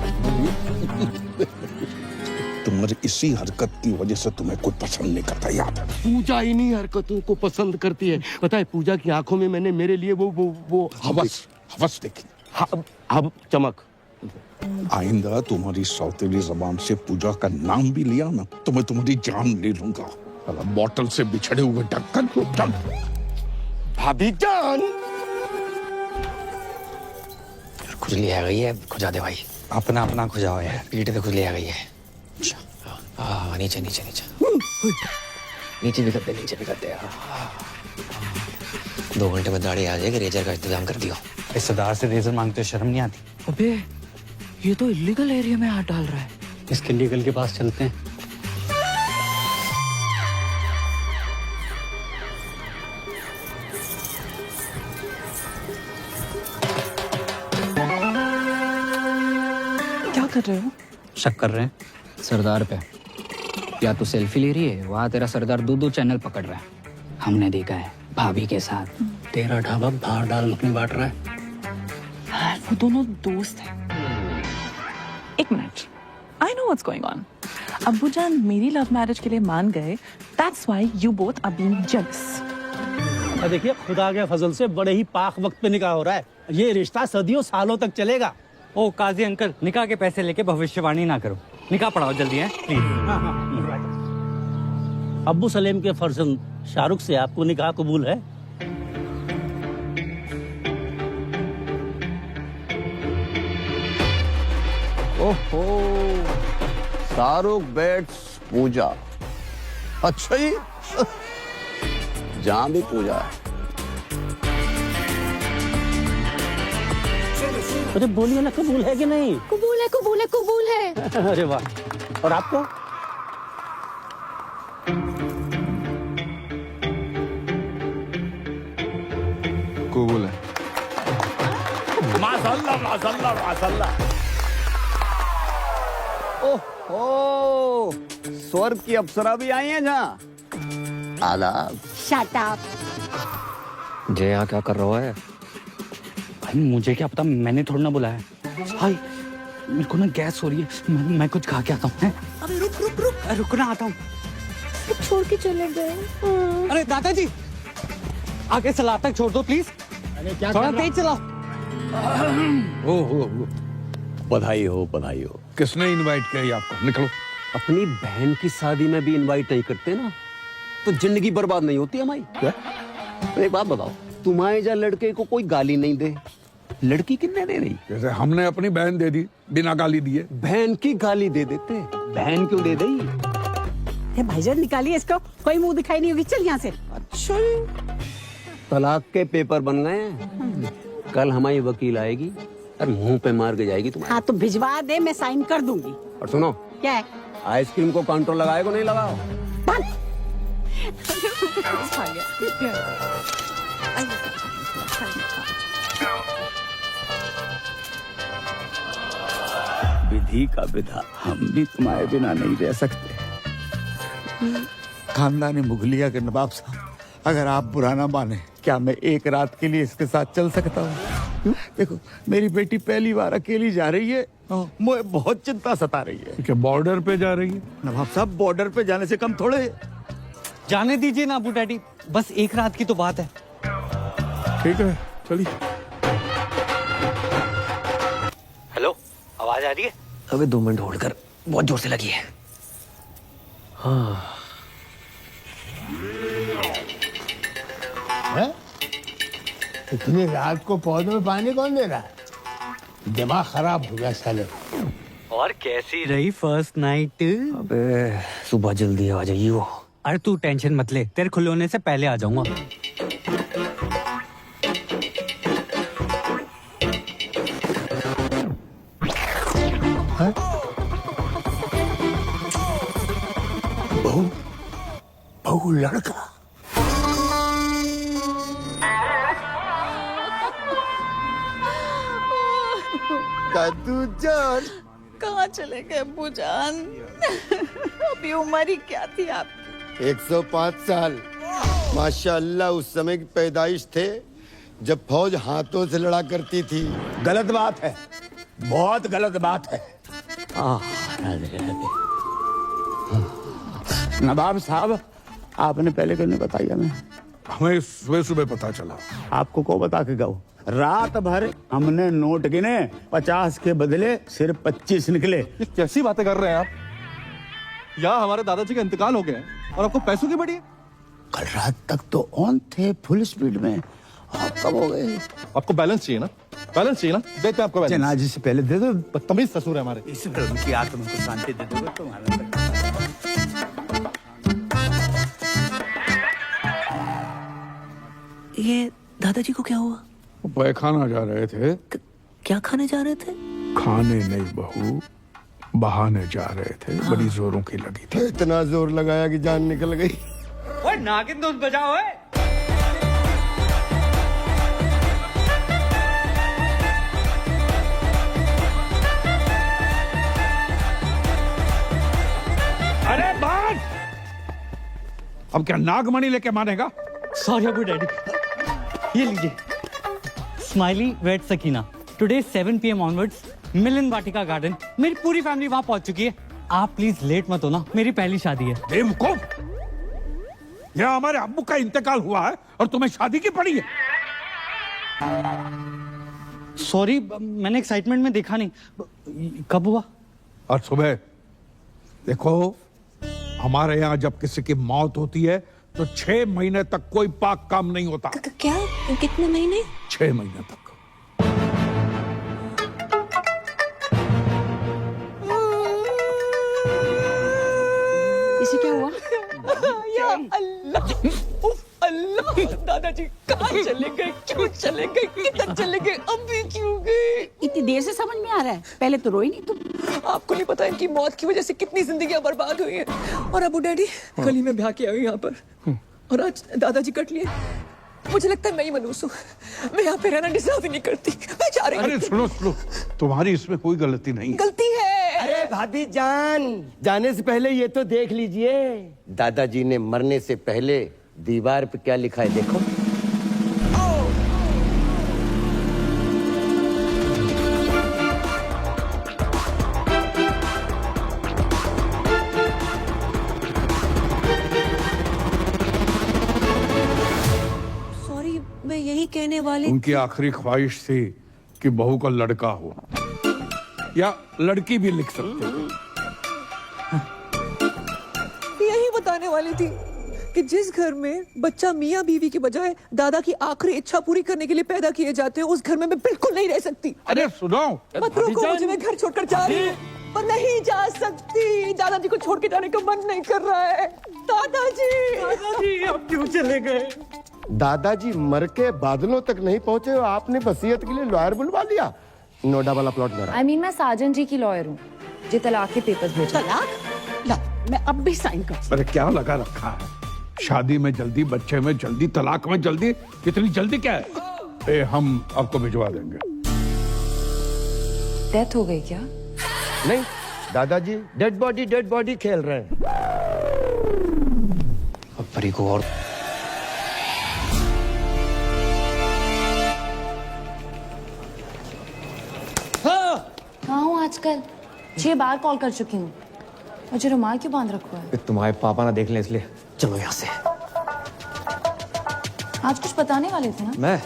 तुम्हारी इसी हरकत की वजह से तुम्हें कोई पसंद नहीं करता, याद है? पूजा इन्हीं हरकतों को पसंद करती है। पता है, पूजा की आंखों में मैंने मेरे लिए वो हवस देखी। अब चमक। आइंदा तुम्हारी सौतेली जबान से पूजा का नाम भी लिया ना तो मैं तुम्हारी जान ले लूंगा। बोतल से बिछड़े हुए ढक्कन को चल। भाभी जान, खुजली आ गई है, खुजा दे भाई। अपना अपना खुजाओ यार। पीठ पे खुजली आ गई है। हाँ, नीचे नीचे नीचे नीचे भी करते, नीचे भी करते। 2 घंटे में दाढ़ी आ जाएगी, रेजर का इंतजाम कर दियो। इस सरदार से रेजर मांगते शर्म नहीं आती? अबे ये तो इलीगल एरिया में हाथ डाल रहा है। इसके लीगल के पास चलते हैं। क्या कर रहे हो? शक कर रहे हैं सरदार पे। या तो सेल्फी ले रही है, वहाँ तेरा सरदार 2 चैनल पकड़ रहा है। हमने देखा है भाभी के साथ। तेरा ढाबा बाहर डाल मखनी बांट रहा है। यार, वो दोनों दोस्त हैं। एक minute, I know what's going on. अब्बू जान मेरी लव मैरिज के लिए मान गए, that's why you both are being jealous. देखिए, खुदा के फजल से बड़े ही पाक वक्त पे निकाह हो रहा है। ये रिश्ता सदियों सालों तक चलेगा। ओ काजी अंकल, निकाह के पैसे लेके भविष्यवाणी ना करो। निकाह पढ़ाओ जल्दी है प्लीज। अब्बू सलेम के फर्जंद शाहरुख से आपको निकाह कबूल है? ओहो, शाहरुख बेट्स पूजा। अच्छा ही, जहाँ भी पूजा है। अरे बोलिए ना, कबूल है कि नहीं? कबूल है, कबूल है, कबूल है। अरे वाह। और आपको? कबूल है। माशाल्लाह माशाल्लाह माशाल्लाह। ओहो, स्वर्ग की अप्सरा भी आई हैं जहाँ। आदाब। Shut up. जय, यहाँ क्या कर रहा है? भाई मुझे क्या पता, मैंने थोड़ा ना बुलाया। भाई मेरे को ना गैस हो रही है, मैं कुछ खा के आता हूँ। अरे रुक रुक रुक, रुकना, आता हूँ। छोड़ के चले गए। अरे दादाजी, आगे सलाद तक छोड़ दो प्लीज। थोड़ा तेज चलाओ। ओहो, बधाई हो, बधाई हो। किसने इनवाइट किया आपको? निकलो। अपनी बहन की शादी में भी इनवाइट नहीं करते ना, तो जिंदगी बर्बाद नहीं होती हमारी। एक बात बताओ, तुम्हारे जा लड़के को कोई गाली नहीं दे, लड़की कितने दे रही? जैसे हमने अपनी बहन दे दी बिना गाली दिए। बहन की गाली दे देते, बहन क्यों दे दी? भाईजान निकालिए इसको, कोई मुंह दिखाई नहीं होगी। चल यहाँ से। अच्छा, तलाक के पेपर बन गए हैं। कल हमारी वकील आएगी और मुंह पे मार के जाएगी तुम्हारे। हाँ तो भिजवा दे, मैं साइन कर दूंगी। और सुनो, क्या है? आइसक्रीम को काउंटर लगाएगा नहीं लगाओ? विधि का विधा, हम भी तुम्हारे बिना नहीं रह सकते। खानदानी मुगलिया के नवाब साहब, अगर आप बुरा ना माने, क्या मैं एक रात के लिए इसके साथ चल सकता हूँ? देखो, मेरी बेटी पहली बार अकेली जा रही है, मुझे बहुत चिंता सता रही है। क्या बॉर्डर पे जा रही है? नवाब साहब, बॉर्डर पे जाने से कम थोड़े। जाने दीजिए ना अबू डैडी, बस एक रात की तो बात है। ठीक है, चलिए। हेलो, आवाज आ रही है? अबे 2 मिनट होल्ड कर, बहुत जोर से लगी है। हाँ। इतनी रात को पौधों में पानी कौन दे रहा है? दिमाग खराब हो गया साले। और कैसी रही फर्स्ट नाइट? अबे सुबह जल्दी आ जाइए वो। अरे तू टेंशन मत ले, तेरे खुले होने से पहले आ जाऊंगा। बहू लड़का। दादू जान, कहाँ चले गए अब्बू जान? अभी उम्र ही क्या थी आपकी? 105 साल। माशाअल्लाह, उस समय की पैदाइश थे जब फौज हाथों से लड़ा करती थी। गलत बात है, बहुत गलत बात है। नवाब साहब, आपने पहले क्यों नहीं बताई हमें? हमें सुबह सुबह पता चला। आपको को बता के गए? रात भर हमने नोट गिने, 50 के बदले सिर्फ 25 निकले। ये कैसी बातें कर रहे हैं आप? यहाँ हमारे दादाजी का इंतकाल हो गया है और आपको पैसों की बड़ी है। कल रात तक तो ऑन थे, फुल स्पीड में। आप कब हो गए? आपको बैलेंस चाहिए ना? बैलेंस चाहिए ना? देते हैं आपको बैलेंस। जनाजे से पहले दे दो। बदतमीज ससुर है हमारे। इसमें उनकी आत्मा को शांति दे दोगे तुम्हारा। ये दादाजी को क्या हुआ? पैखाना जा रहे थे। क्या खाने जा रहे थे? खाने नहीं बहू, बहाने जा रहे थे। बड़ी जोरों की लगी थी। इतना जोर लगाया कि जान निकल गई। ओए नागिन दोस्त बजाओ। अरे बात, अब क्या नागमणि लेके मानेगा? सॉरी अबू डैडी, ये लीजिए smiley wait Sakina. Today 7 PM onwards Milan Vatika garden. मेरी पूरी फैमिली वहां पहुंच चुकी है। आप प्लीज लेट मत होना, मेरी पहली शादी है। बेवकूफ, यहाँ हमारे अब्बू का इंतकाल हुआ है और तुम्हें शादी की पड़ी है। सॉरी, मैंने एक्साइटमेंट में देखा नहीं। कब हुआ? और सुबह देखो, हमारे यहाँ जब किसी की मौत होती है तो 6 महीने तक कोई पाक काम नहीं होता। क्या? कितने महीने? 6 महीने तक। इसे क्या हुआ? या अल्लाह, उफ अल्लाह, दादाजी कहाँ चले गए? क्यों चले गए? किधर चले गए? अभी क्यों गए? इतनी देर से समझ में आ रहा है, पहले तो रोई नहीं तुम। आपको नहीं पता इनकी मौत की वजह से कितनी जिंदगियां बर्बाद हुई हैं। और अबू डैडी गली में ब्याह के आई यहाँ पर, और आज दादाजी कट लिए। मुझे लगता है मैं ही मनूस हूँ। मैं यहाँ पे रहना डिजर्व ही नहीं करती। मैं जा रही हूँ। अरे सुनो सुनो, तुम्हारी इसमें कोई गलती नहीं है। गलती है। अरे भाभी जान, जाने से पहले ये तो देख लीजिए, दादाजी ने मरने से पहले दीवार पे क्या लिखा है, देखो। सॉरी, मैं यही कहने वाली। उनकी आखिरी ख्वाहिश थी कि बहू का लड़का हो, या लड़की भी लिख सकते थे। यही बताने वाली थी कि जिस घर में बच्चा मियाँ बीवी के बजाय दादा की आखिरी इच्छा पूरी करने के लिए पैदा किए जाते हैं, उस घर में मैं बिल्कुल नहीं रह सकती। अरे सुनो, मत रोको मुझे, मैं घर छोड़कर जा रही हूँ। पर नहीं जा सकती, दादाजी को छोड़ के जाने का मन नहीं कर रहा है। दादाजी अब क्यों चले गए? दादाजी मर के बादलों तक नहीं पहुंचे, आपने वसीयत के लिए लॉयर बुलवा लिया। नोएडा वाला प्लॉट मेरा। I mean, मैं साजन जी की लॉयर हूँ, जो तलाक के पेपर्स भेजा। तलाक? ला, मैं अब भी साइन कर। अरे क्या लगा रखा है? शादी में जल्दी, बच्चे में जल्दी, तलाक में जल्दी। इतनी जल्दी क्या है? हम आपको भिजवा देंगे। डेथ हो गई क्या? नहीं दादाजी, डेड बॉडी खेल रहे हैं। अब परी को और कहाँ हूँ आजकल? 6 बार कॉल कर चुकी हूँ। मुझे रुमाल क्यों बांध रखा है? तुम्हारे पापा ना देख लें इसलिए। चलो यहाँ से। आज कुछ बताने वाले थे ना? मैं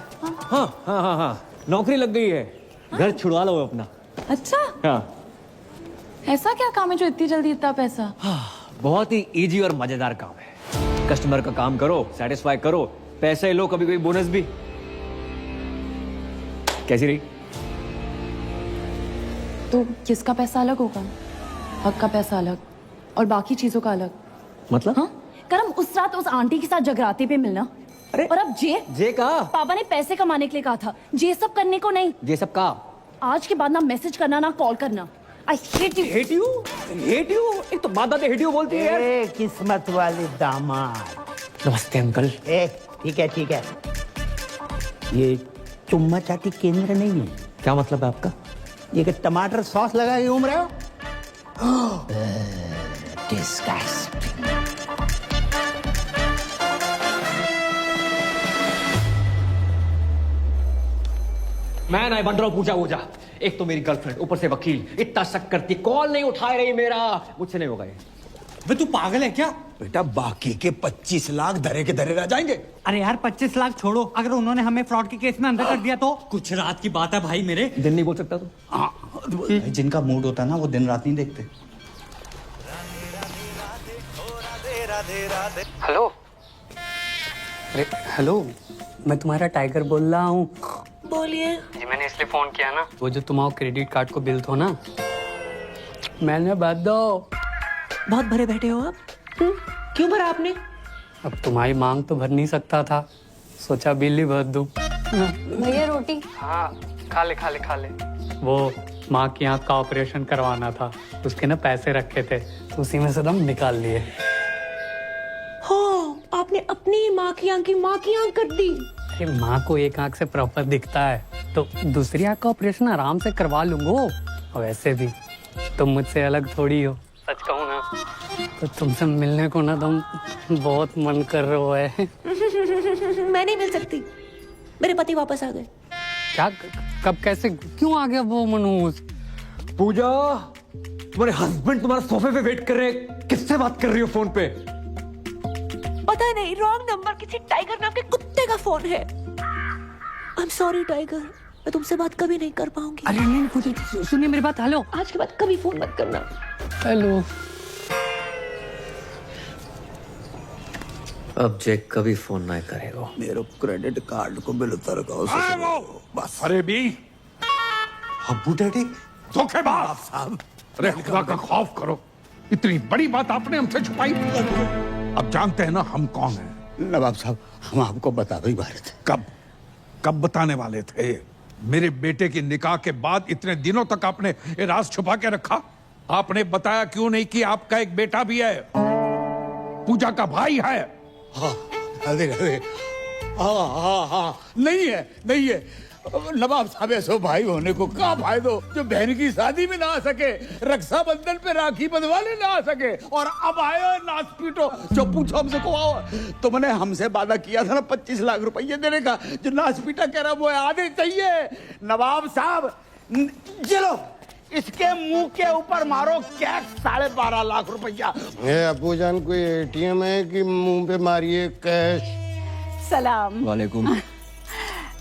हाँ, नौकरी लग गई है। घर छुड़वा लो अपना। अच्छा, हाँ। ऐसा क्या काम है जो इतनी जल्दी इतना पैसा? बहुत ही इजी और मजेदार काम है। कस्टमर का काम करो, सेटिस्फाई करो, पैसे लो, कभी कभी बोनस भी। कैसी रही? तो किसका पैसा अलग होगा? हक का पैसा अलग और बाकी चीजों का अलग। मतलब? हाँ? करम उस रात उस आंटी के साथ जगराते पे मिलना। अरे और अब जे का पापा ने पैसे कमाने के लिए कहा था, जे सब करने को नहीं। ये सब का आज के बाद ना मैसेज करना ना कॉल करना। I hate you. Hate you. एक तो बात आते हेट यू बोलती है यार। किस्मत वाले दामाद। नमस्ते अंकल। ठीक है। ये चुम्मा चाटी केंद्र नहीं है। क्या मतलब है आपका? ये कि टमाटर सॉस लगा के घूम रहे हो? Disgusting. मैं नहीं बन रहा हूँ पूजा वूजा। एक तो मेरी गर्लफ्रेंड, ऊपर से वकील, इतना शक करती, कॉल नहीं उठा रही मेरा। मुझसे नहीं होगा ये। वे तू पागल है क्या? बेटा बाकी के 25 लाख धरे के धरे रह जाएंगे। अरे यार 25 लाख छोड़ो, अगर उन्होंने हमें फ्रॉड के केस में अंदर कर दिया तो? कुछ रात की बात है भाई मेरे। दिन नहीं बोल सकता तू? जिनका मूड होता है ना वो दिन रात नहीं देखते। हेलो। अरे हेलो, मैं तुम्हारा टाइगर बोल रहा हूँ। बोलिए। जी मैंने इसलिए फोन किया ना, वो जो तुम्हारा क्रेडिट कार्ड को बिल थो ना, मैंने भर दो। बहुत भरे बैठे हो आप? क्यों भरा आपने? अब तुम्हारी मांग तो भर नहीं सकता था, सोचा बिल ही भर दूं। भैया रोटी। हाँ खा ले। वो माँ की आँख का ऑपरेशन करवाना था, उसके ना पैसे रखे थे, तो उसी में से दम निकाल लिए। हो, आपने अपनी माँ की आँख कर दी। अरे माँ को एक आँख से प्रॉपर दिखता है, तो दूसरी आँख का ऑपरेशन आराम से करवा लूंगा। और वैसे भी तुम मुझसे अलग थोड़ी हो, सच कहूँ ना तो तुमसे मिलने को ना तुम बहुत मन कर रहे है। मैं नहीं मिल सकती, मेरे पति वापस आ गए। क्या? कब? कैसे? क्यों आ गया वो मनोज? पूजा, तुम्हारे हस्बैंड तुम्हारा सोफे पे वेट कर रहे हैं। किससे बात कर रही हो फोन पे? पता नहीं, रॉन्ग नंबर, किसी टाइगर नाम के कुत्ते का फोन है। आई एम सॉरी टाइगर, मैं तुमसे बात कभी नहीं कर पाऊंगी। अरे नहीं पूजा, सुनिए मेरी बात। हेलो, आज के बाद कभी फोन मत करना। हेलो। अब जैक कभी फोन ना करेगा। मेरे क्रेडिट कार्ड को बिल उतर का बस। अरे भी अब्बू डैडी धोखेबाज साहब। अरे खुदा का खौफ करो, इतनी बड़ी बात आपने हमसे छुपाई। अब जानते हैं ना हम कौन हैं। नवाब साहब, हम आपको बता ही वाले थे। कब बताने वाले थे? मेरे बेटे की निकाह के बाद इतने दिनों तक आपने ये राज छुपा के रखा। आपने बताया क्यों नहीं कि आपका एक बेटा भी है, पूजा का भाई है। हाँ, अरे हाँ, नहीं है। नवाब साहब ऐसो भाई होने को क्या फायदो जो बहन की शादी में ना आ सके, रक्षाबंधन पे राखी बंधवाने ना आ सके, और अब आयो नाच पीटो। जो पूछो हमसे को आओ, तो मैंने हमसे वादा किया था ना 25 लाख रुपये देने का, जो नाच पीटा कह रहा वो आधे चाहिए। नवाब साहब चलो इसके मुंह के ऊपर मारो कैश 12.5 लाख रुपया। अबू जान कोई एटीएम है कि मुंह पे मारिए कैश? सलाम। वालेकुम।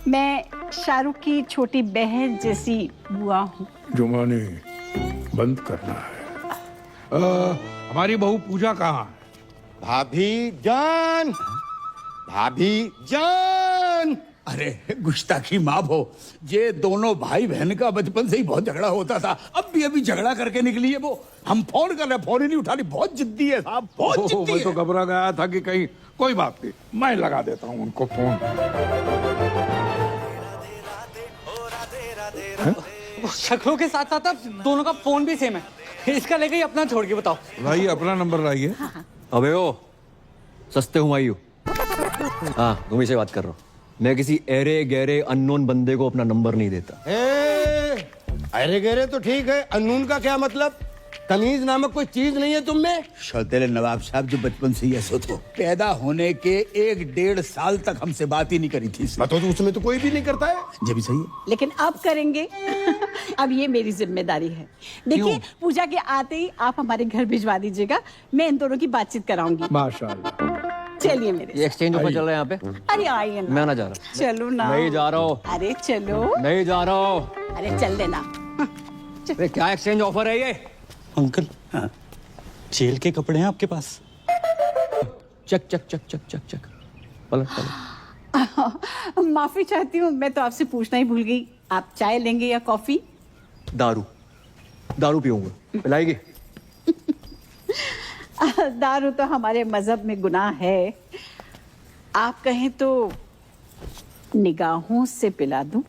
मैं शाहरुख की छोटी बहन जैसी बुआ हूँ। जुमानी बंद करना है। हमारी बहू पूजा कहाँ है? भाभी जान। अरे गुस्ताखी माफ हो, ये दोनों भाई बहन का बचपन से ही बहुत झगड़ा होता था। अब भी अभी झगड़ा करके निकली है वो। हम फोन कर रहे, फोन ही नहीं उठा रही। बहुत जिद्दी है साहब, बहुत जिद्दी मैं है। तो घबरा गया था कि कहीं कोई बात नहीं, मैं लगा देता हूँ उनको फोन। शक्लों के साथ साथ अब दोनों का फोन भी सेम है। इसका लेके ही अपना छोड़ के बताओ। लाइए अपना नंबर लाइए। अबे ओ सस्ते हुमायूं। हाँ तुम्ही से बात कर रहा हूँ। मैं किसी एरे गहरे अननोन बंदे को अपना नंबर नहीं देता। अरे गहरे तो ठीक है, अनून का क्या मतलब? तमीज नामक कोई चीज नहीं है तुम में? शौतेले नवाब साहब जो बचपन से ही ऐसे थे, पैदा होने के 1-1.5 साल तक हमसे बात ही नहीं करी थी। तो उसमें तो कोई भी नहीं करता है। ये भी सही है। लेकिन अब करेंगे। अब ये मेरी जिम्मेदारी है। देखिए, पूजा के आते ही आप हमारे घर भिजवा दीजिएगा, मैं इन दोनों की बातचीत कराऊंगी। माशाल्लाह। चलिए मेरे ये एक्सचेंज ऑफर चल रहा है यहाँ पे। अरे आइए ना। मैं ना जा रहा। चलो ना। नहीं जा रहा हूँ। अरे चलो। नहीं जा रहा हूँ। अरे चल देना। अरे क्या एक्सचेंज ऑफर है ये? अंकल, हाँ, जेल के कपड़े हैं आपके पास? चक चक चक चक चक चक। पलट पलट। माफी चाहती हूँ, मैं तो आपसे पूछना ही भूल गई। आप चाय लेंगे या कॉफी? दारू। दारू पीऊंगा। पिलाएगी? दारू तो हमारे मजहब में गुनाह है। आप कहें तो निगाहों से पिला दूं।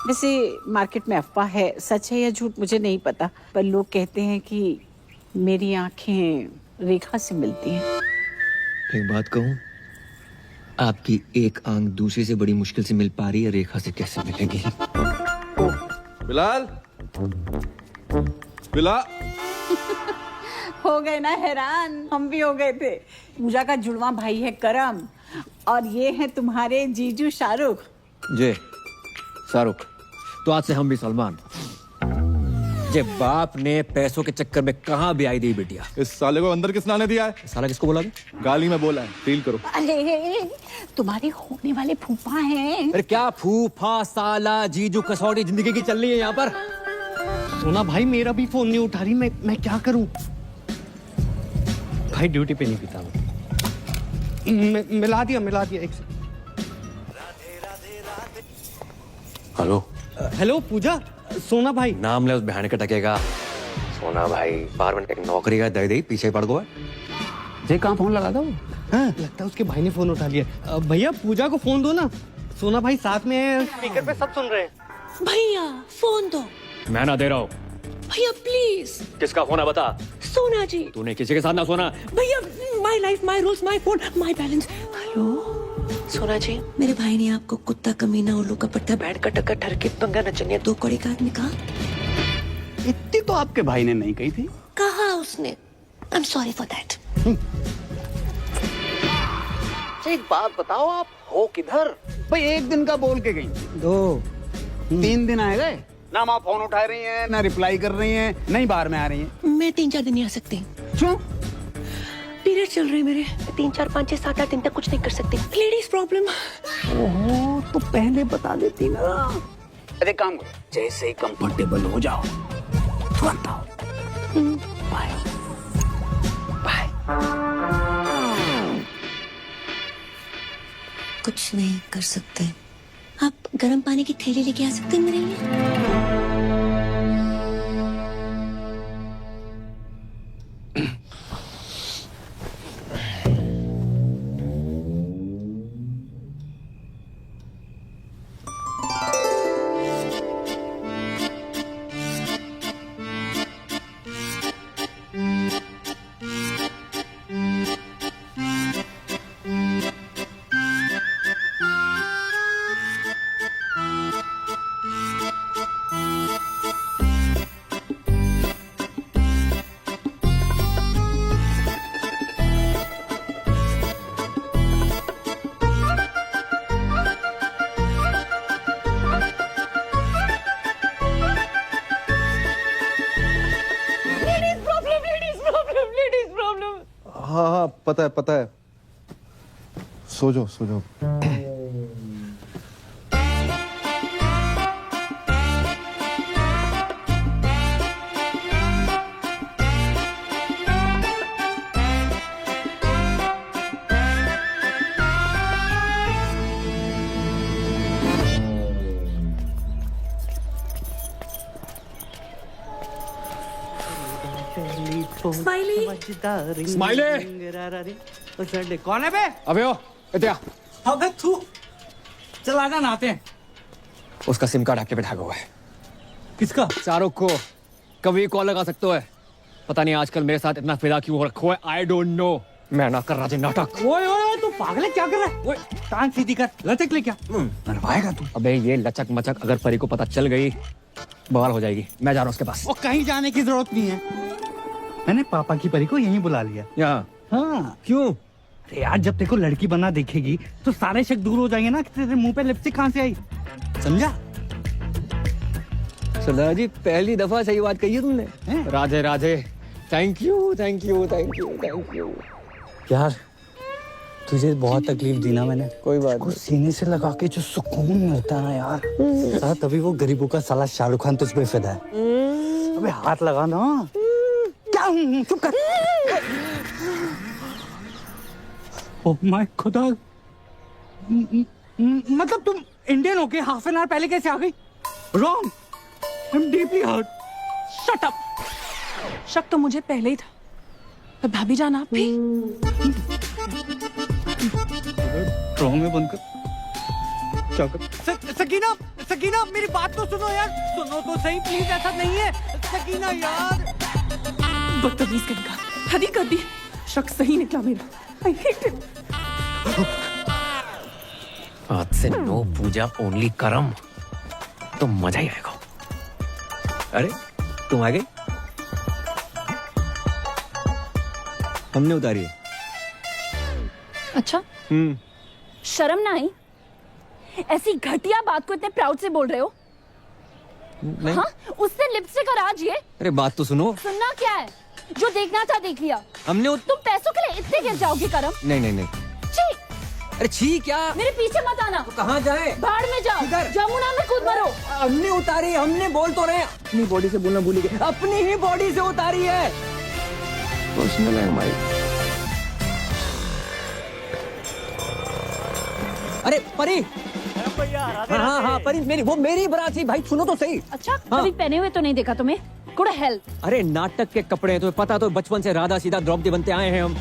वैसे मार्केट में अफवाह है, सच है या झूठ मुझे नहीं पता, पर लोग कहते हैं कि मेरी आंखें रेखा से मिलती हैं। एक बात कहूँ, आपकी एक आंख दूसरे से बड़ी मुश्किल से मिल पा रही है, रेखा से कैसे मिलेगी? बिलाल, बिलाल। हो गए ना हैरान, हम भी हो गए थे। पूजा का जुड़वा भाई है करम, और ये है तुम्हारे जीजू शाहरुख। जे शाहरुख, तो आज से हम भी सलमान। जे बाप ने पैसों के चक्कर में कहाँ भी आई दी बिटिया। इस साले को अंदर किसने आने दिया है? साला किसको बोला? गाली में बोला है, फील करो। अरे तुम्हारे होने वाले फूफा हैं। अरे क्या फूफा, साला, जीजू, कसौटी जिंदगी की चल रही है यहाँ पर। सोना भाई मेरा भी फोन नहीं उठा रही, मैं क्या करूं? भाई ड्यूटी पे नहीं पीता मैं। मिला दिया एक से। हेलो। हेलो पूजा, सोना भाई। नाम ले उस बहन के टकेगा। सोना भाई बार एक नौकरी का दे पीछे पड़ गया। जे कहाँ फोन लगा दो? हाँ, लगता है उसके भाई ने फोन उठा लिया। भैया पूजा को फोन दो ना, सोना भाई साथ में है, स्पीकर पे सब सुन रहे हैं। भैया फोन दो। मैं ना दे रहा हूँ। भैया प्लीज। किसका फोन है बता? सोना जी। तूने किसी के साथ ना सोना। भैया my life my rules my phone my balance. Hello सोना जी, मेरे भाई ने आपको कुत्ता, कमीना, उल्लू का पट्टा, बैठ का टक्कर, ठरके, पंगा, नचनिया, 2 कौड़ी का आदमी कहा? इतनी तो आपके भाई ने नहीं कही थी। कहा उसने। I am sorry for that. एक बात बताओ, आप हो किधर? भाई 1 दिन का बोल के गई, 2 3 दिन आए गए ना। आप फोन उठा रही हैं, ना रिप्लाई कर रही हैं, नहीं बाहर में आ रही हैं। मैं 3-4 दिन नहीं आ सकती। क्यों? पीरियड चल रहे हैं मेरे। 3, 4, 5, 6, 7, 8 दिन तक कुछ नहीं कर सकती। Ladies problem. ओहो, तो पहले बता देती ना। अरे काम करो, जैसे ही कंफर्टेबल हो जाओ तुरंत आओ। Bye bye. कुछ नहीं कर सकते। आप गर्म पानी की थैली लेके आ सकते हैं मेरे लिए? हाँ, पता है। सो जाओ। स्माइली कौन है बे? अबे ओ इत्या। अबे तू चल आजा नहाते हैं। उसका सिम कार्ड आके बैठा हुआ है। किसका? शाहरुख को। कभी कॉल लगा सकते हो है। पता नहीं आजकल मेरे साथ इतना फिदा क्यों हो रखा है। I don't know. मैं ना कर राजे नाटक। ओए ओए ओए, तू पागल है, क्या कर रहा है? ओए टांग सीधी कर, लचक ले क्या मरवाएगा तू? अबे ये लचक मचक अगर परी को पता चल गई बवाल हो जाएगी। मैं जा रहा हूँ उसके पास। वो कहीं जाने की जरूरत नहीं है, मैंने पापा की परी को यहीं बुला लिया। यहाँ? हाँ। क्यों? अरे यार, जब तेरे को लड़की बना देखेगी तो सारे शक दूर हो जाएंगे ना कि तेरे मुंह पे लिपस्टिक कहाँ से आई, समझा? सरदार जी पहली दफा सही बात कही है तुमने। Radhe Radhe. Thank you thank you thank you thank you. यार तुझे बहुत तकलीफ दी ना मैंने। कोई बात नहीं। सीने से लगा के जो सुकून मिलता है ना यार, साला तभी वो गरीबों का साला शाहरुख खान तुझ पे फिदा है। अबे हाथ लगा ना। क्या? चुप कर। ओह माय खुदा, मतलब तुम इंडियन होके हाफ एन आवर पहले कैसे आ गई? Wrong, I am deeply hurt. Shut up. शक तो मुझे पहले ही था, पर भाभी जान आप भी। ड्रॉ में बंद कर। क्या कर? सकीना सकीना मेरी बात तो सुनो यार, सुनो तो सही प्लीज, ऐसा नहीं है सकीना यार। बदतमीज करेगा, हद ही कर दी। शक सही निकला मेरा। I hate it. आज से नो पूजा ओनली करम, तो मजा ही आएगा। अरे तुम आ गई? हमने उतारी है। अच्छा, शर्म ना आई? ऐसी घटिया बात को इतने प्राउड से बोल रहे हो? नहीं। हाँ, उससे लिपस्टिक और आज ये। अरे बात तो सुनो। सुनना क्या है? जो देखना था देख लिया। हमने तुम पैसों के लिए इतने गिर जाओगे करम? नहीं नहीं नहीं। छी! अरे छी क्या? मेरे पीछे मत आना। तो कहाँ जाए? बाढ़ में जाओ, जमुना में कूद मरो। हमने उतारी, हमने बोल तो रहे। अपनी बॉडी से बोलना भूल गए। अपनी ही बॉडी से उतारी है। पर्सनल है हमारी। अरे परी। हाँ हाँ परी, वो मेरी बारात थी भाई, सुनो तो सही। अच्छा, कभी पहने हुए तो नहीं देखा तुम्हें? Good help. अरे नाटक के कपड़े हैं, तुम्हें पता तो बचपन से राधा सीधा द्रौपदी बनते आए हैं हम।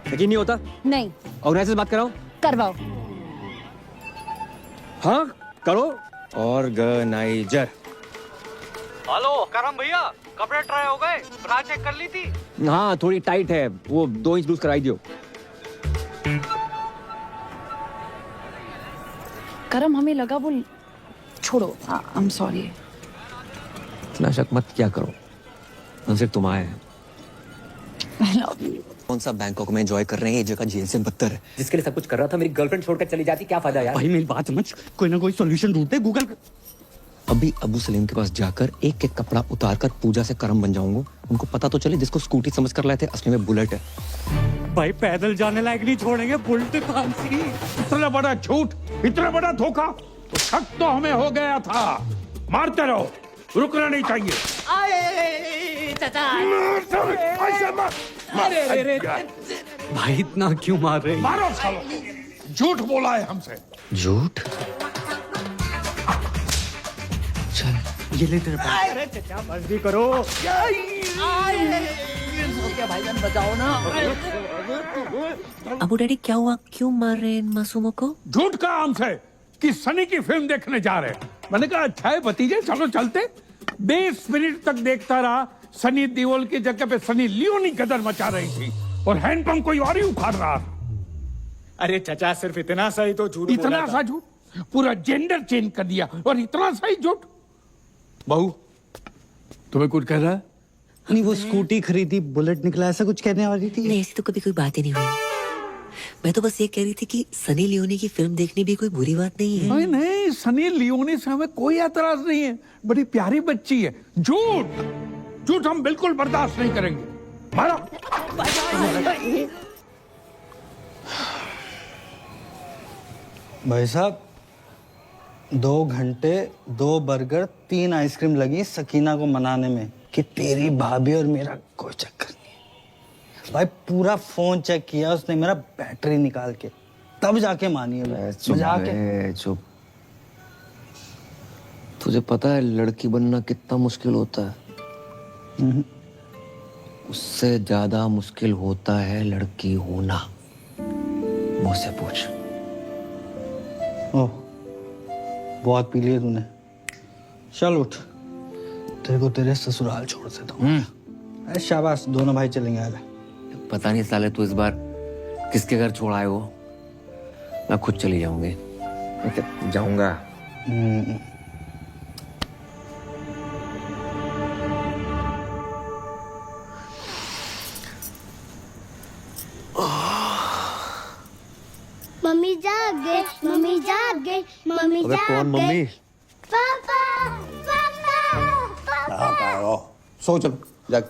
यकीन नहीं होता? नहीं। ऑर्गेनाइजर से बात कराओ। करवाओ। हाँ करो। ऑर्गेनाइजर। हेलो करम भैया, कपड़े ट्राई हो गए? ब्रा चेक कर ली थी? हाँ थोड़ी टाइट है, वो 2 इंच लूज कराई दियो। करम हमें लगा वो, छोड़ो, आई एम सॉरी। इतना शक मत क्या करो, हम सिर्फ तुम आए हैं। I love you. कौन सा बैंकॉक में एंजॉय कर रहे हैं, ये जगह जेल से बदतर है। जिसके लिए सब कुछ कर रहा था, मेरी गर्लफ्रेंड छोड़कर चली जाती, क्या फायदा यार? भाई मेरी बात समझ, कोई ना कोई सॉल्यूशन ढूंढते, गूगल कर। अभी अबू सलीम के पास जाकर एक एक कपड़ा उतार कर पूजा से करम बन जाऊंगा। उनको पता तो चले जिसको स्कूटी समझ कर लाए थे असली में बुलेट है। भाई पैदल जाने लायक नहीं छोड़ेंगे, बुलेट कहां सी? इतना बड़ा झूठ, इतना बड़ा धोखा, तो शक तो हमें हो गया था। मारते रहो, रुकना नहीं चाहिए। भाई इतना क्यों मार रहे? मारो सालो, झूठ बोला है हमसे। झूठ? चल ये ले तेरे पास। अरे चचा मर्जी करो। भाईजान बचाओ ना। अबू डैडी क्या हुआ, क्यों मार रहे हैं इन मासूमों को? झूठ कहा हमसे कि सनी की फिल्म देखने जा रहे हैं। मैंने कहा अच्छा है भतीजे, चलो चलते। 20 मिनट तक देखता रहा, सनी देओल की जगह पे सनी लियोनी गदर मचा रही थी और हैंडपंप कोई और ही उखाड़ रहा था। अरे चचा सिर्फ इतना सा ही तो झूठ बोला इतना था। सा झूठ? पूरा जेंडर चेंज कर दिया और इतना सा ही झूठ। बहू तुम्हें कुछ कह रहा है? नहीं वो स्कूटी खरीदी, बुलेट निकला, ऐसा कुछ कहने वाली थी? नहीं ऐसी तो कभी कोई बात ही नहीं हुई। मैं तो बस ये कह रही थी कि सनी लियोनी की फिल्म देखनी भी कोई बुरी बात नहीं है। नहीं नहीं, सनी लियोनी से हमें कोई एतराज नहीं है, बड़ी प्यारी बच्ची है। झूठ झूठ हम बिल्कुल बर्दाश्त नहीं करेंगे। मारो। भाई साहब 2 घंटे 2 बर्गर 3 आइसक्रीम लगी सकीना को मनाने में कि तेरी भाभी और मेरा कोई चक्कर नहीं है। भाई पूरा फोन चेक किया उसने, मेरा बैटरी निकाल के, तब जाके मानी है। चुप। तुझे पता है लड़की बनना कितना मुश्किल होता है? उससे ज्यादा मुश्किल होता है लड़की होना। मुझसे पूछ। ओह बहुत पी लिया तूने, चल उठ, तेरे को तेरे ससुराल छोड़ देता हूँ। शाबाश, दोनों भाई चलेंगे। पता नहीं साले तू इस बार किसके घर छोड़ आए हो। मैं खुद चली जाऊंगी। जाऊंगा। मम्मी जाग गए, मम्मी जाग गए, मम्मी अबे जाग कौन मम्मी? पापा पापा पापा सो चलो जाग।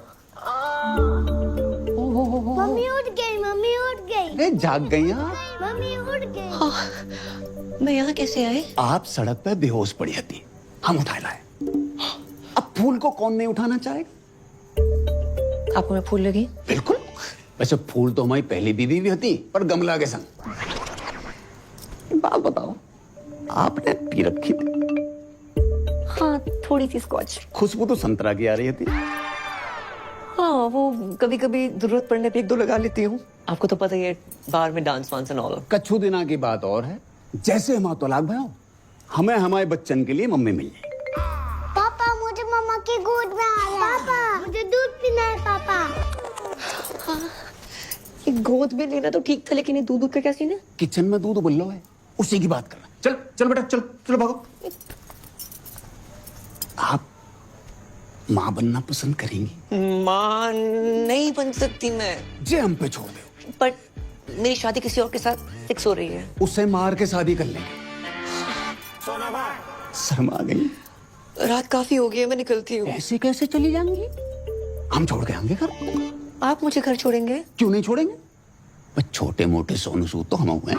मम्मी उठ गई, मम्मी उठ गई, अरे जाग गई आप? मम्मी उठ गई। मैं यहाँ कैसे आई? आप सड़क पे बेहोश पड़ी थी, हम उठा लाए। अब फूल को कौन नहीं उठाना चाहेगा? आपको मैं फूल लगी? बिल्कुल। वैसे फूल तो हमारी पहली बीवी भी होती, पर गमला के संग। बात बताओ, आपने पी रखी थी? हाँ, थोड़ी सी स्कॉच। खुशबू तो संतरा की आ रही थी। हाँ, वो कभी कभी जरूरत पड़ने पे 1-2 लगा लेती हूँ। आपको तो पता ही है, बाहर में डांस वांस एंड ऑल। कच्छू दिना की बात और है। जैसे हम तलाक भयो, हमें हमारे बच्चन के लिए मम्मी मिल जाए। पापा मुझे मम्मा की गोद में आना है। पापा मुझे दूध पीना है। पापा हाँ, ये गोद में लेना तो ठीक था, लेकिन ये दूध का क्या सीन है? किचन में दूध उबल है, उसी की बात करना। चल चल बेटा, चल चलो भागो। आप माँ बनना पसंद करेंगी? माँ नहीं बन सकती मैं। जे हम पे छोड़ दो। पर मेरी शादी किसी और के साथ फिक्स हो रही है। उससे मार के शादी कर लेंगे। शर्मा गई? रात काफी हो गई है, मैं निकलती हूँ। ऐसे कैसे चली जाएंगी? हम छोड़ के आएंगे घर। आप मुझे घर छोड़ेंगे? क्यों नहीं छोड़ेंगे? बस छोटे मोटे सोनू सूद तो हम हुए।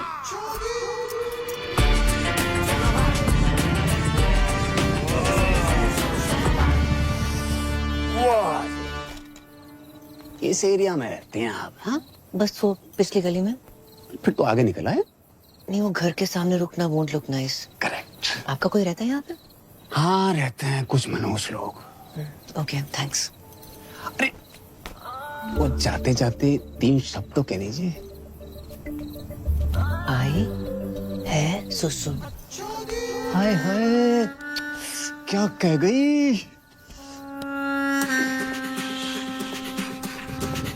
इस एरिया में रहते हैं आप? हाँ, बस वो पिछली गली में। फिर तो आगे निकला है। नहीं, वो घर के सामने रुकना वोंट लुक नाइस। करेक्ट। आपका कोई रहता है यहाँ पे? हाँ, रहते हैं कुछ मनोज लोग। Okay, thanks. अरे वो जाते जाते 3 शब्द तो कह दीजिए। आई है सुसु। हाय हाय, क्या कह गई?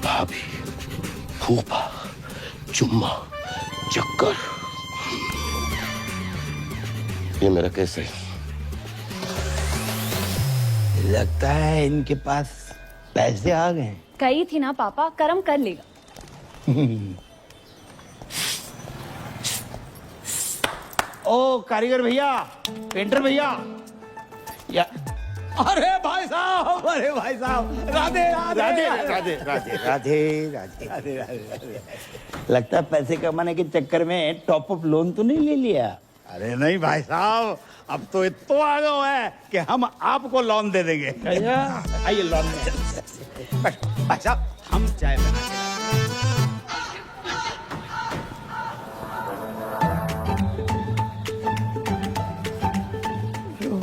भाभी, फूफा, चुम्मा, चक्कर। ये मेरा केस है। लगता है इनके पास पैसे आ गए। कही थी ना पापा, कर्म कर लेगा। ओ कारीगर भैया, पेंटर भैया, या अरे भाई साहब, अरे भाई साहब, राधे राधे राधे राधे राधे राधे राधे राधे। लगता है पैसे कमाने के चक्कर में टॉप अप लोन तो नहीं ले लिया? अरे नहीं भाई साहब, अब तो इतना आ गया है कि हम आपको लोन दे देंगे। आइए लोन में। भाई साहब, हम चाय बना के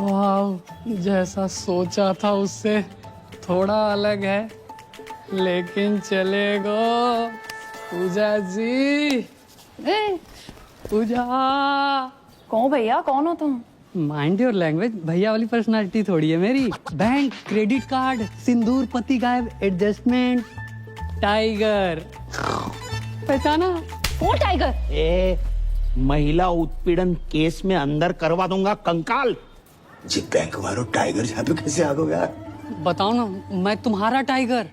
वाह, जैसा सोचा था उससे थोड़ा अलग है, लेकिन चलेगा। पूजा जी, पूजा। कौन भैया, कौन हो तुम? माइंड योर लैंग्वेज, भैया वाली पर्सनालिटी थोड़ी है मेरी। बैंक, क्रेडिट कार्ड, सिंदूर, पति गायब, एडजस्टमेंट, टाइगर। पहचाना? कौन टाइगर? ए, महिला उत्पीड़न केस में अंदर करवा दूंगा कंकाल। जी बैंक वालों, टाइगर यहाँ पे कैसे आ गए यार? बताओ ना, मैं तुम्हारा टाइगर,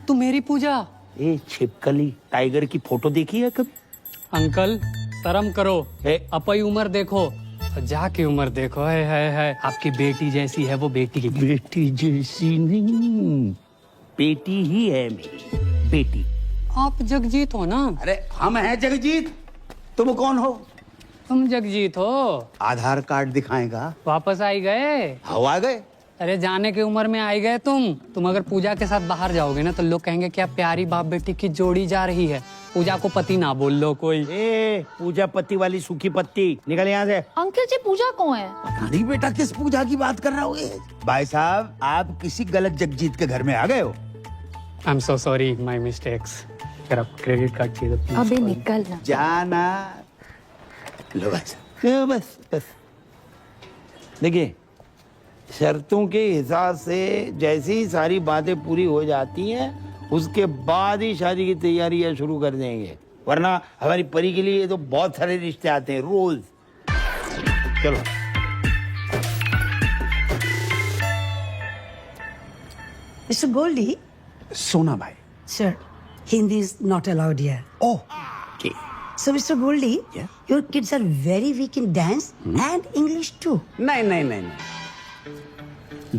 तुम मेरी पूजा। ए छिपकली, टाइगर की फोटो देखी है कभी? अंकल शर्म करो, अपनी उम्र देखो, जाके उम्र देखो। है आपकी बेटी जैसी है वो बेटी की। बेटी जैसी नहीं, बेटी ही है मेरी बेटी। आप जगजीत हो ना? अरे हम हैं जगजीत, तुम कौन हो? तुम जगजीत हो? आधार कार्ड दिखाएगा। वापस आई गए? हवा गए। अरे जाने की उम्र में आई गए तुम अगर पूजा के साथ बाहर जाओगे ना तो लोग कहेंगे क्या प्यारी बाप बेटी की जोड़ी जा रही है। पूजा को पति ना बोल लो कोई। ए, पूजा पति वाली सूखी पत्ती, निकल यहाँ से। अंकल जी, पूजा कौन है? नहीं बेटा, किस पूजा की बात कर रहा हो? भाई साहब, आप किसी गलत जगजीत के घर में आ गए हो। I am so sorry, my mistakes. अगर आप क्रेडिट कार्ड चाहिए तो अबे निकल ना। जाना। लो भाई साहब, बस बस। देखिए, शर्तों के हिसाब से जैसे ही सारी बातें पूरी हो जाती हैं, उसके बाद ही शादी की तैयारियां शुरू कर देंगे, वरना हमारी परी के लिए तो बहुत सारे रिश्ते आते हैं रोज। चलो। Mr. Goldie, सोना भाई। sir, Hindi is not allowed here. Oh, okay. So, Mr. Goldie, your kids are very weak in dance and English too. नहीं नहीं नहीं नहीं,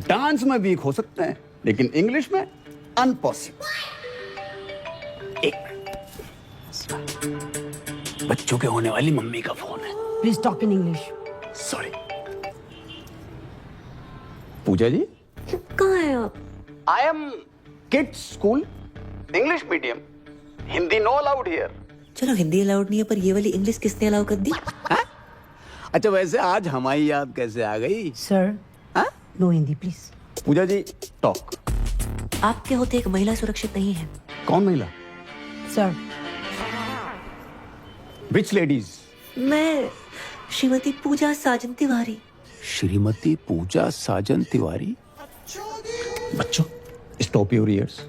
डांस में वीक हो सकते हैं लेकिन इंग्लिश में अनपॉसिबल। एक बच्चों के होने वाली मम्मी का फोन है। Please talk in English. Sorry. Pooja ji कहाँ हैं आप? I am kids school, English medium, Hindi no allowed here. चलो हिंदी अलाउड नहीं है, पर ये वाली इंग्लिश किसने अलाउ कर दी? अच्छा वैसे आज हमारी याद कैसे आ गई? Sir, no Hindi, please. Pooja ji talk. आपके होते एक महिला सुरक्षित नहीं है। कौन महिला? Sir. विच लेडीज? मैं श्रीमती पूजा साजन तिवारी। श्रीमती पूजा साजन तिवारी। बच्चों स्टॉप योर ईयर्स।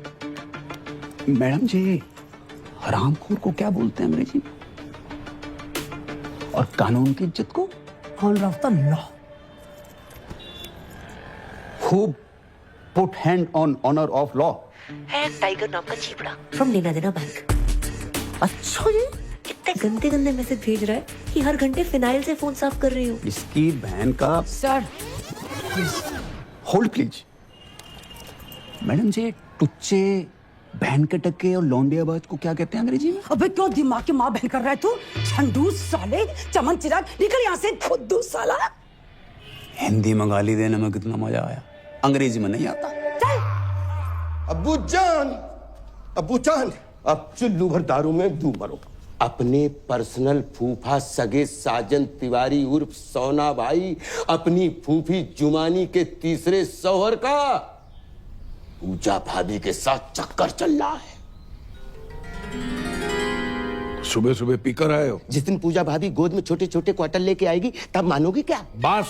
मैडम जी हरामखोर को क्या बोलते हैं अंग्रेजी में? और कानून की इज्जत को? Honor of the law. Who put hand on honor of law? है एक टाइगर नाम का चीपड़ा फ्रॉम लेना देना बैंक। अच्छा ये इतने गंदे गंदे मैसेज भेज रहा है कि हर घंटे फिनाइल से फोन साफ कर रही हूँ। इसकी बहन का। Sir, hold please. मैडम जी टुच्चे, बहन के टक्के और लौंडियाबाज को क्या कहते हैं अंग्रेजी में? अबे क्यों दिमाग की माँ बहन कर रहा है तू? झंडू साले, चमन चिराग, निकल यहाँ से खुद्दू साला। हिंदी में गाली देने में कितना मजा आया, अंग्रेजी में नहीं आता। अब्बू जान, अब चुल्लू भर दारू में डूब मरो। अपने पर्सनल फूफा सगे साजन तिवारी उर्फ सोना भाई, अपनी फूफी जुमानी के तीसरे शौहर का पूजा भाभी के साथ चक्कर चल रहा है। सुबह सुबह पीकर आए हो? जिस दिन पूजा भाभी गोद में छोटे छोटे क्वार्टर लेके आएगी तब मानोगे क्या? बस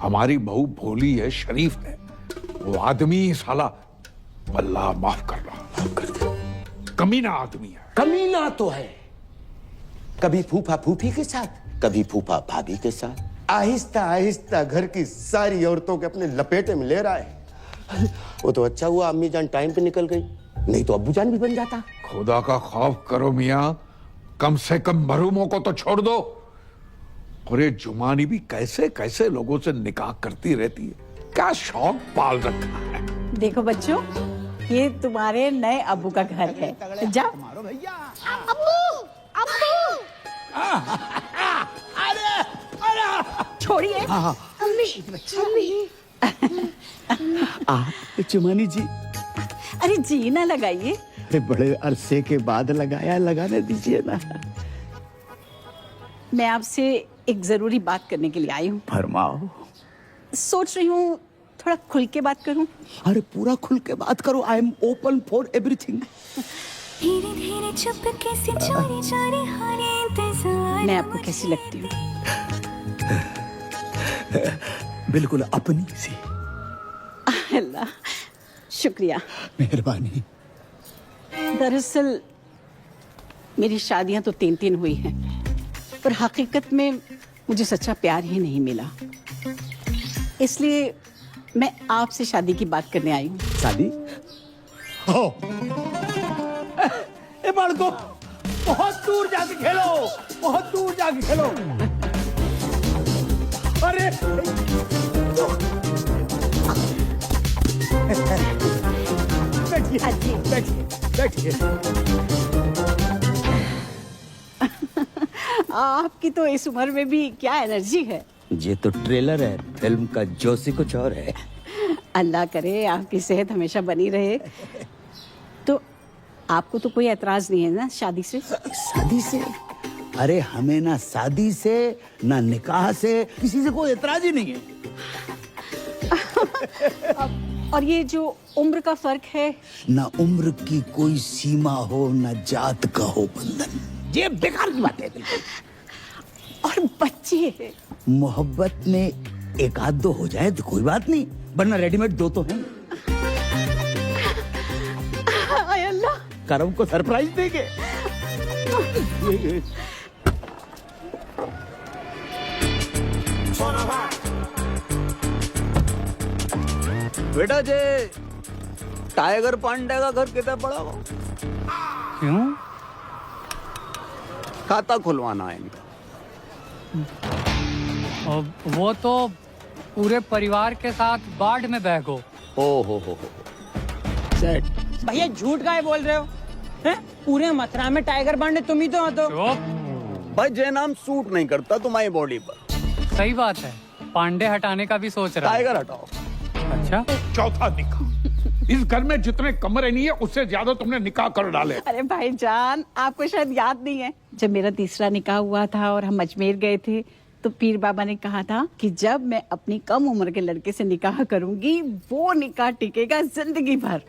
हमारी बहू भोली है, शरीफ है, वो आदमी साला अल्लाह माफ कर रहा, कमीना आदमी है। कमीना तो है, कभी फूफा फूफी के साथ, कभी फूफा भाभी के साथ, आहिस्ता आहिस्ता घर की सारी औरतों के अपने लपेटे में ले रहा है। वो तो अच्छा हुआ अम्मी जान टाइम पे निकल गई, नहीं तो अब्बू जान भी बन जाता। खुदा का खौफ करो मियां, कम से कम मरूमों को तो छोड़ दो। और ये जुमानी भी कैसे कैसे लोगों से निकाह करती रहती है, क्या शौक पाल रखा है। देखो बच्चों, ये तुम्हारे नए अब्बू का घर है। जाओ। अब्बू, छोड़िए। अम्मी, जुमानी जी। अरे जी ना लगाइए। अरे बड़े अरसे के बाद लगाया, लगाने दीजिए ना। मैं आपसे एक जरूरी बात करने के लिए आई हूँ। फरमाओ। सोच रही हूँ थोड़ा खुल के बात करूँ। अरे पूरा खुल के बात करो, I am open for everything. धीरे धीरे चुपके से चोरी चोरी हरे इंतजार। मैं आपको कैसी लगती हूँ? बिल्कुल अपनी सी। अल्लाह, शुक्रिया, मेहरबानी। दरअसल मेरी शादियां तो 3 हुई हैं, पर हकीकत में मुझे सच्चा प्यार ही नहीं मिला। इसलिए मैं आपसे शादी की बात करने आई हूँ। शादी? हो ए बालको, बहुत दूर जाके खेलो, बहुत दूर जाके खेलो। अरे बैठिए बैठिए बैठिए। आपकी तो इस उम्र में भी क्या एनर्जी है। ये तो ट्रेलर है फिल्म का, जोशी कुछ और है। अल्लाह करे आपकी सेहत हमेशा बनी रहे। तो आपको तो कोई एतराज नहीं है ना शादी से? शादी से? अरे हमें ना शादी से ना निकाह से किसी से कोई एतराज ही नहीं है। और ये जो उम्र का फर्क है? ना उम्र की कोई सीमा हो, ना जात का हो बंधन। ये बेकार की बात है बिल्कुल। और बच्चे? मोहब्बत में एक आध दो हो जाए तो कोई बात नहीं, वरना रेडीमेड दो तो हैं। करम को सरप्राइज देंगे। बेटा जे टाइगर पांडे का घर कितना बड़ा हो? क्यों? खाता खुलवाना है इनका। वो तो पूरे परिवार के साथ बाढ़ में बह गो। हो सेट। भैया झूठ काहे बोल रहे हो? हैं? पूरे मथुरा में टाइगर पांडे तुम ही तो हो तो। भाई जे नाम सूट नहीं करता तुम्हारी बॉडी पर। सही बात है, पांडे हटाने का भी सोच रहा है। टाइगर हटाओ। अच्छा, चौथा निकाह। इस घर में जितने कमरे नहीं है उससे ज्यादा तुमने निकाह कर डाले। अरे भाईजान, आपको शायद याद नहीं है, जब मेरा तीसरा निकाह हुआ था और हम अजमेर गए थे तो पीर बाबा ने कहा था कि जब मैं अपनी कम उम्र के लड़के से निकाह करूंगी वो निकाह टिकेगा जिंदगी भर।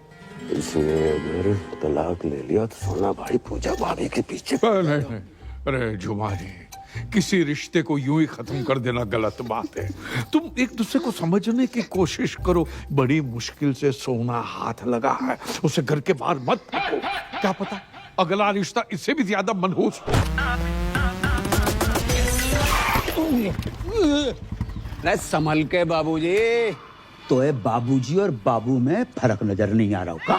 इसने अगर तलाक ले लिया तो सोना भाई पूजा भाभी के पीछे। नहीं। अरे जुमानी, किसी रिश्ते को यूं ही खत्म कर देना गलत बात है। तुम एक दूसरे को समझने की कोशिश करो। बड़ी मुश्किल से सोना हाथ लगा है, उसे घर के बाहर मत फेंको। क्या पता अगला रिश्ता इससे भी ज्यादा मनहूस हो। संभल के बाबूजी। तो है बाबूजी और बाबू में फर्क नजर नहीं आ रहा होगा।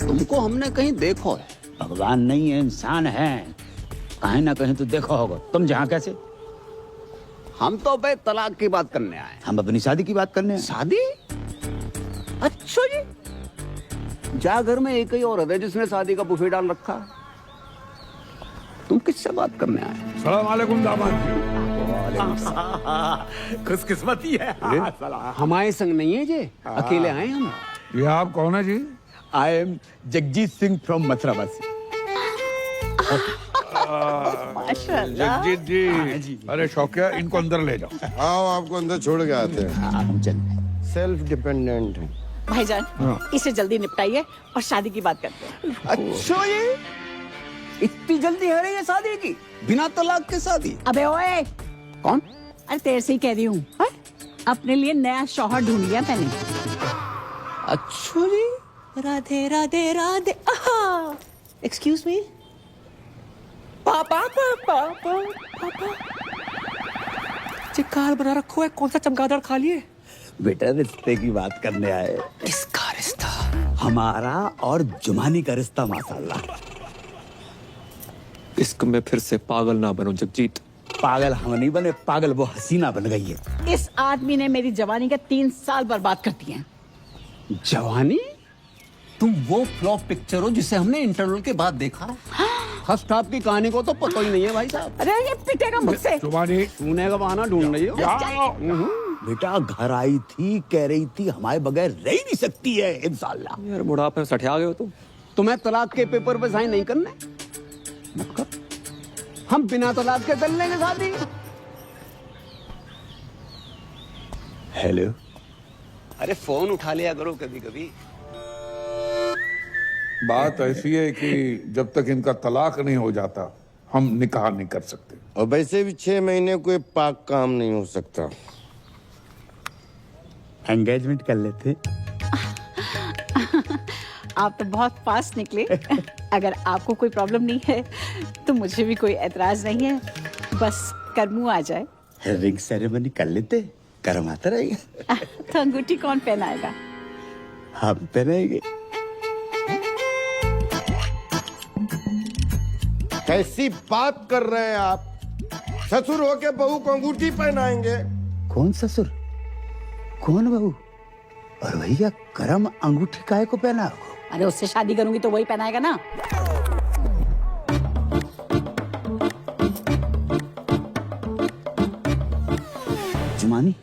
तुमको हमने कहीं देखो है? भगवान नहीं है, इंसान है। कहीं ना कहीं तो देखो होगा। तुम जहाँ कैसे? हम तो भाई तलाक की बात करने आए। हम अपनी शादी की बात करने आए। शादी? अच्छा जी। जा घर में एक ही औरत है जिसने शादी का बुफे डाल रखा। तुम किससे बात करने आए? सलाम अलैकुम दामाद जी। खुशकिस्मती है। हमारे संग नहीं है जे, अकेले आए हम। ये आप कौन है जी? I am Jagjit Singh from मथुरावासी। जगजीत जी। अरे शौकिया, इनको अंदर ले जाओ। आओ, आपको अंदर छोड़ के आते हैं। हम चल। सेल्फ डिपेंडेंट है भाईजान, इसे जल्दी निपटाइए और शादी की बात करते हैं। अच्छा, ये इतनी जल्दी है ये शादी की? बिना तलाक के शादी? अबे ओए, कौन? अरे तेरे से ही कह रही हूँ, अपने लिए नया शौहर ढूंढ लिया मैंने। अच्छा जी। राधे राधे राधे। Excuse me. पापा पापा पापा चिक्कार बना रखो है, कौन सा चमगादड़ खा लिए? बेटा रिश्ते की बात करने आए। किसका रिश्ता? हमारा और जुमानी का रिश्ता माशाल्लाह। इश्क में फिर से पागल ना बनो जगजीत। पागल हम नहीं बने, पागल वो हसीना बन गई है। इस आदमी ने मेरी जवानी के 3 साल बर्बाद कर दिए हैं। जवानी? तुम वो फ्लॉप पिक्चर हो जिसे हमने इंटरवल के बाद देखा। फर्स्ट हाफ की कहानी को तो पता ही नहीं है भाई साहब। अरे ये पिटेगा मुझसे। जुमानी, सोने का बहाना ढूंढ रही हो? बेटा घर आई थी, कह रही थी हमारे बगैर रह ही नहीं सकती है इंशाल्लाह। यार बुढ़ापे में सठिया गए हो तुम। तुम्हें तलाक के पेपर पे साइन नहीं करने? मतलब हम बिना तलाक के कर लेंगे शादी। हेलो। अरे फोन उठा लिया करो कभी कभी। बात ऐसी है कि जब तक इनका तलाक नहीं हो जाता हम निकाह नहीं कर सकते। और वैसे भी 6 महीने कोई पाक काम नहीं हो सकता। एंगेजमेंट कर लेते। आप तो बहुत फास्ट निकले। अगर आपको कोई प्रॉब्लम नहीं है तो मुझे भी कोई एतराज नहीं है, बस करमू आ जाए। रिंग सेरेमनी कर लेते, कर्म आता रहेगा। तो अंगूठी कौन पहनाएगा? हम पहनाएंगे। कैसी बात कर रहे हैं आप? ससुर होके बहू को अंगूठी पहनाएंगे? कौन ससुर, कौन बहू? और भैया करम अंगूठी काहे को पहना? अरे उससे शादी करूंगी तो वही पहनाएगा ना। जुमानी,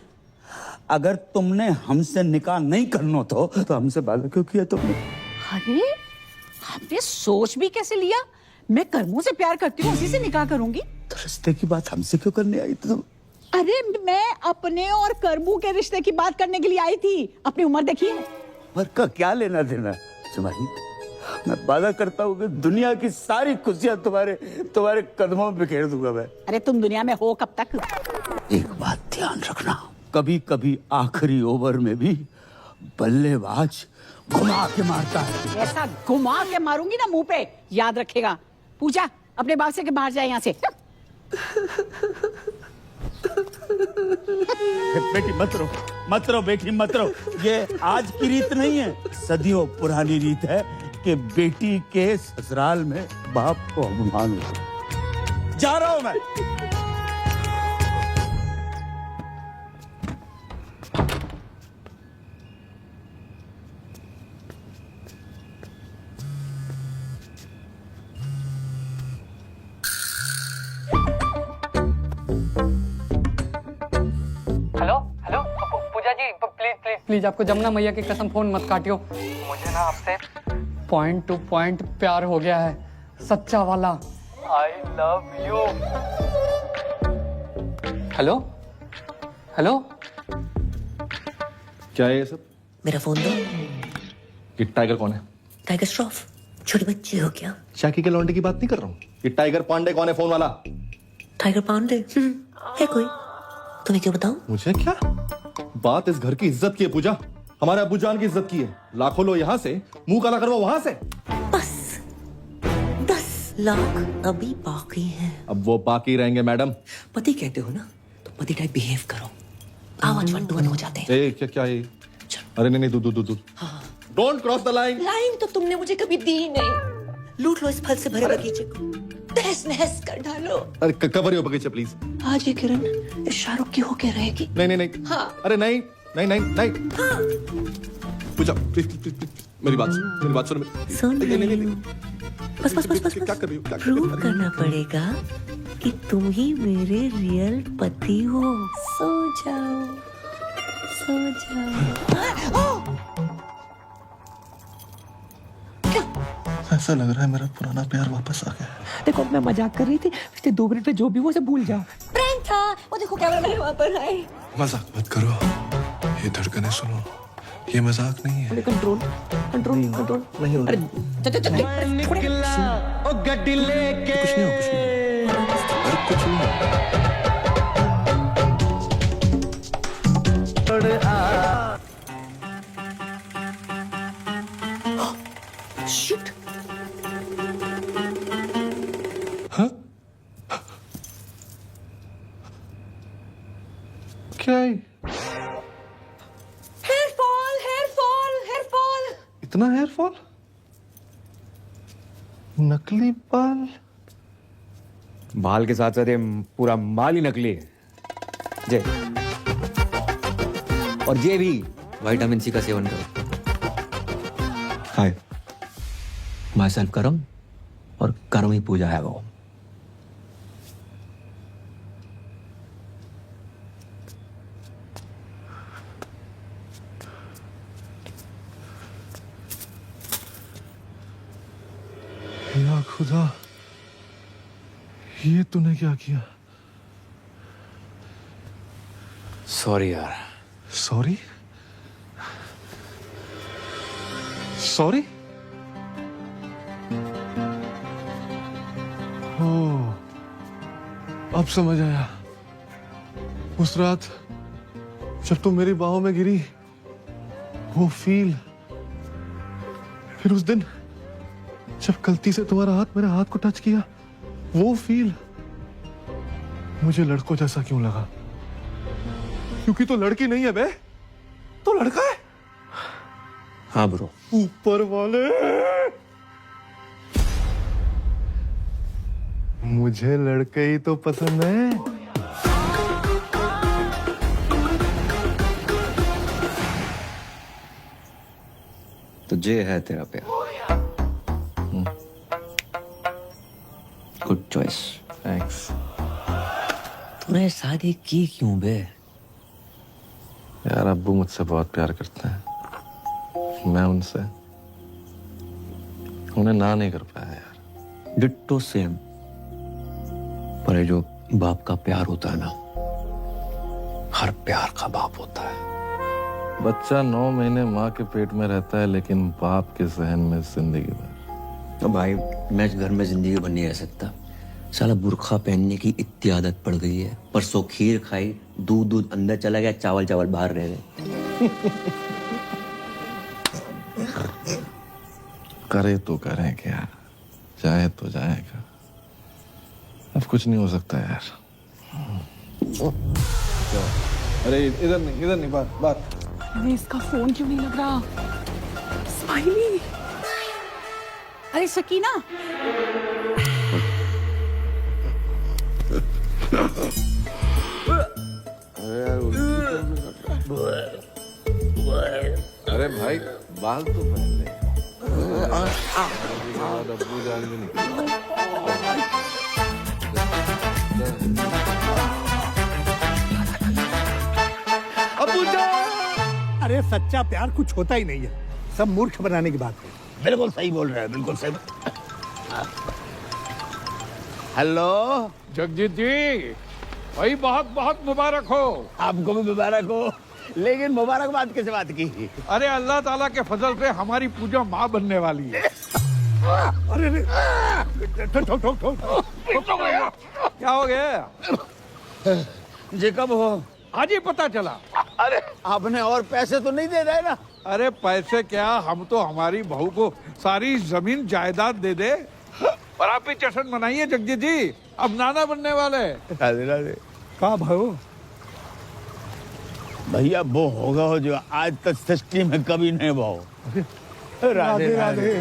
अगर तुमने हमसे निकाह नहीं करना तो हमसे वादा क्यों किया तुमने? अरे आपने सोच भी कैसे लिया? मैं करमू से प्यार करती हूँ, उसी से निकाह करूंगी। तो रिश्ते की बात हमसे क्यों करने आई तुम? अरे मैं अपने और करमू के रिश्ते की बात करने के लिए आई थी। अपनी उम्र देखिए। उम्र का क्या लेना देना? जुमानी, मैं वादा करता हूँ कि दुनिया की सारी खुशियां तुम्हारे कदमों में बिखेर दूंगा मैं। अरे तुम दुनिया में हो कब तक? एक बात ध्यान रखना, कभी कभी आखिरी ओवर में भी बल्लेबाज घुमा के मारता है। ऐसा घुमा के मारूंगी ना मुंह पे, याद रखेगा। पूजा अपने बाग से के बाहर जाए यहाँ से। बेटी मत रो बेटी मत रो। ये आज की रीत नहीं है, सदियों पुरानी रीत है कि बेटी के ससुराल में बाप को अपमान हो। जा रहा हूं मैं। Hello hello Pooja ji, please please please, आपको जमुना मैया की कसम फोन मत काटियो। मुझे ना आपसे पॉइंट टू पॉइंट प्यार हो गया है, सच्चा वाला। I love you. Hello hello, क्या है ये सब? मेरा फोन दो। ये टाइगर कौन है? टाइगर श्रॉफ, छोटे बच्चे हो क्या? शाकी के लौंडे की बात नहीं कर रहा हूँ। ये टाइगर पांडे कौन है फोन वाला? टाइगर पांडे है कोई? तुम्हें क्यों बताऊं? मुझे क्या? बात इस घर की इज्जत की है पूजा, हमारे अब्बू जान की इज्जत की है। लाखों लो यहाँ से, मुंह काला करवा वहां से। बस 10 लाख अभी बाकी हैं। अब वो बाकी रहेंगे मैडम। पति कहते हो ना, तो पति टाइप बिहेव करो। आवाज 1 to 1 हो जाते हैं। ए, क्या ये? अरे नहीं दूध। Don't cross the line. Line तो तुमने मुझे कभी दी नहीं। लूट लो इस फल से भरे बगीचे को, तहस नहस कर डालो। अरे कवर हो बगीचा प्लीज। आज ये किरण इस शाहरुख की होके रहेगी। नहीं। हाँ। अरे नहीं। हाँ। पूजा प्लीज मेरी बात सुन। नहीं। बस क्या कर रही हो? प्रूव करना पड़ेगा कि तुम ही मेरे रियल पति हो। सो जाओ। ऐसा लग रहा है मेरा पुराना प्यार वापस आ गया। देखो मैं मजाक कर रही थी, पिछले 2 मिनट में जो भी वो सब भूल जाओ। प्रैंक था वो, देखो कैमरा मैन वहां पर है। मजाक मत करो, ये धड़कने सुनो, ये मजाक नहीं है। कंट्रोल नहीं अरे गड्डी लेके कुछ नहीं शिट। क्या है? Hair fall. इतना हेयर फॉल? नकली बाल? बाल के साथ साथ ये पूरा माल ही नकली है। जय, और ये भी विटामिन सी का सेवन करो। हाय, माई सेल्फ करम, और कर्म ही पूजा है वो। या खुदा, ये तूने क्या किया? सॉरी यार। सॉरी? ओह, अब समझ आया। उस रात जब तुम मेरी बाहों में गिरी, वो फील, फिर उस दिन जब गलती से तुम्हारा हाथ मेरे हाथ को टच किया, वो फील, मुझे लड़कों जैसा क्यों लगा? क्योंकि तो लड़की नहीं है बे, तो लड़का है। हाँ ब्रो। ऊपर वाले, मुझे लड़के ही तो पसंद है। तो ये है तेरा प्यार। Good choice. थैंक्स। तूने शादी की क्यों बे? यार अब्बू मुझसे बहुत प्यार करते हैं, मैं उनसे, उन्हें ना नहीं कर पाया यार। Ditto same. पर ये जो बाप का प्यार होता है ना, हर प्यार का बाप होता है। बच्चा 9 महीने माँ के पेट में रहता है, लेकिन बाप के सहन में जिंदगी भर। तो भाई मैं इस घर में जिंदगी भर नहीं रह सकता। साला बुर्खा पहनने की इतनी आदत पड़ गई है, परसों खीर खाई, दूध अंदर चला गया, चावल बाहर रह गए। करे तो करें क्या, जाए तो जाएगा, अब कुछ नहीं हो सकता यार। अरे इधर नहीं, बात। अरे इसका फोन क्यों नहीं लग रहा? स्माइली। अरे सकीना, अरे भाई बाल तो पहन ले। अब्बू जान भी नहीं। अब्बू जान! अरे सच्चा प्यार कुछ होता ही नहीं है, सब मूर्ख बनाने की बात है। बिल्कुल सही बोल रहे हैं, बिल्कुल सही। हेलो जगजीत जी, भाई बहुत बहुत मुबारक हो। आपको भी मुबारक हो, लेकिन मुबारकबाद किस बात की? अरे अल्लाह ताला के फजल से हमारी पूजा माँ बनने वाली है। अरे ठोक क्या हो गया जी? कब हो? आज ही पता चला। अरे आपने और पैसे तो नहीं दे रहे ना? अरे पैसे क्या, हम तो हमारी बहू को सारी जमीन जायदाद दे दे और आप ही जश्न मनाइए जगजीत जी, अब नाना बनने वाले। राधे राधे। कहाँ भाई? भैया वो होगा हो जो आज तक सृष्टि में कभी नहीं भाव। राधे राधे।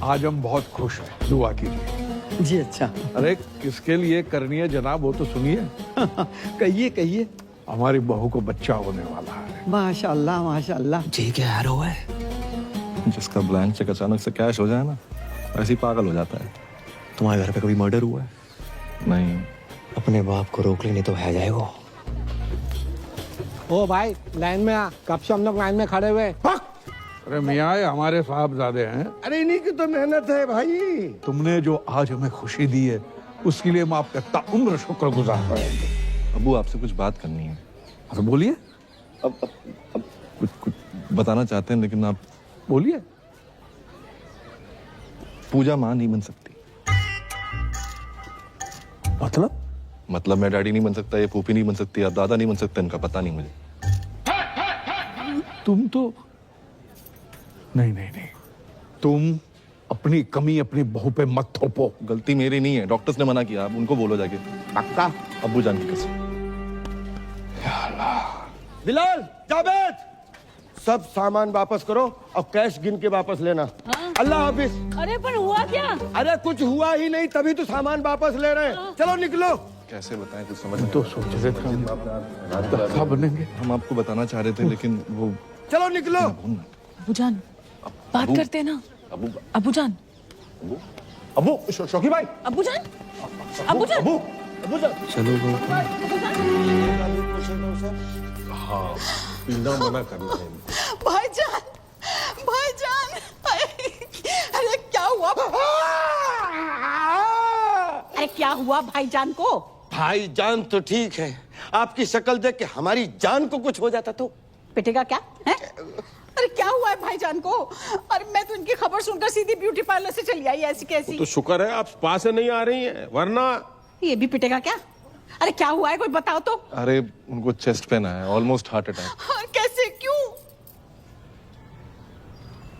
आज हम बहुत खुश हैं, दुआ कीजिए। जी अच्छा। अरे किसके लिए करनी है जनाब, वो तो सुनिए। कहिए कहिए। हमारी बहू को बच्चा होने वाला है। माशाल्लाह माशाल्लाह। जी क्या यार हुआ है? जिसका ब्लैंक चेक अचानक से कैश हो जाए ना, ऐसे ही पागल हो जाता है। तुम्हारे घर पे कभी मर्डर हुआ है? नहीं। अपने बाप को रोक लेने तो है जाएगा। ओ भाई लाइन में आ, कब से हम लोग लाइन में खड़े हुए। अरे मियाँ ये हमारे साहबजादे हैं। अरे इन्हीं की तो मेहनत है भाई। तुमने जो आज हमें खुशी दी है उसके लिए हम आपका ताउम्र शुक्रगुजार रहेंगे। अब्बू आपसे कुछ बात करनी है। तो बोलिए। अब कुछ बताना चाहते हैं, लेकिन आप बोलिए। पूजा माँ नहीं बन सकती। मतलब मैं डैडी नहीं बन सकता, ये फूफी नहीं बन सकती, या दादा नहीं बन सकता, इनका पता नहीं मुझे। तुम तो नहीं, तुम अपनी कमी अपनी बहू पे मत थोपो। गलती मेरी नहीं है, डॉक्टर्स ने मना किया, आप उनको बोलो जाके। पक्का? अब्बू जान की कसम। बिलाल, जावेद, सब सामान वापस करो और कैश गिन के वापस लेना। अल्लाह हाफिज। अरे पर हुआ क्या? अरे कुछ हुआ ही नहीं, तभी तो सामान वापस ले रहे हैं। चलो निकलो। कैसे बताएं, कुछ समझ तो सोच रहे थे बनेंगे। हम आपको बताना चाह रहे थे, लेकिन वो। चलो निकलो। अबूजान बात करते हैं ना। अबूजान। अबू शौकी भाई। अबूजान। चलो वो हाँ, पीना मना करना है। भाईजान, भाईजान, अरे क्या हुआ? अरे क्या हुआ भाईजान को? भाईजान तो ठीक है, आपकी शक्ल देख के हमारी जान को कुछ हो जाता तो। पिटेगा क्या है? अरे क्या हुआ है भाईजान को? अरे मैं तो इनकी खबर सुनकर सीधी ब्यूटी पार्लर से चली आई, ऐसी कैसी। तो शुक्र है आप स्पा से नहीं आ रही हैं, वरना। ये भी पिटेगा क्या? अरे क्या हुआ है, कोई बताओ तो। अरे उनको चेस्ट पेन आया, ऑलमोस्ट हार्ट अटैक। कैसे, क्यों?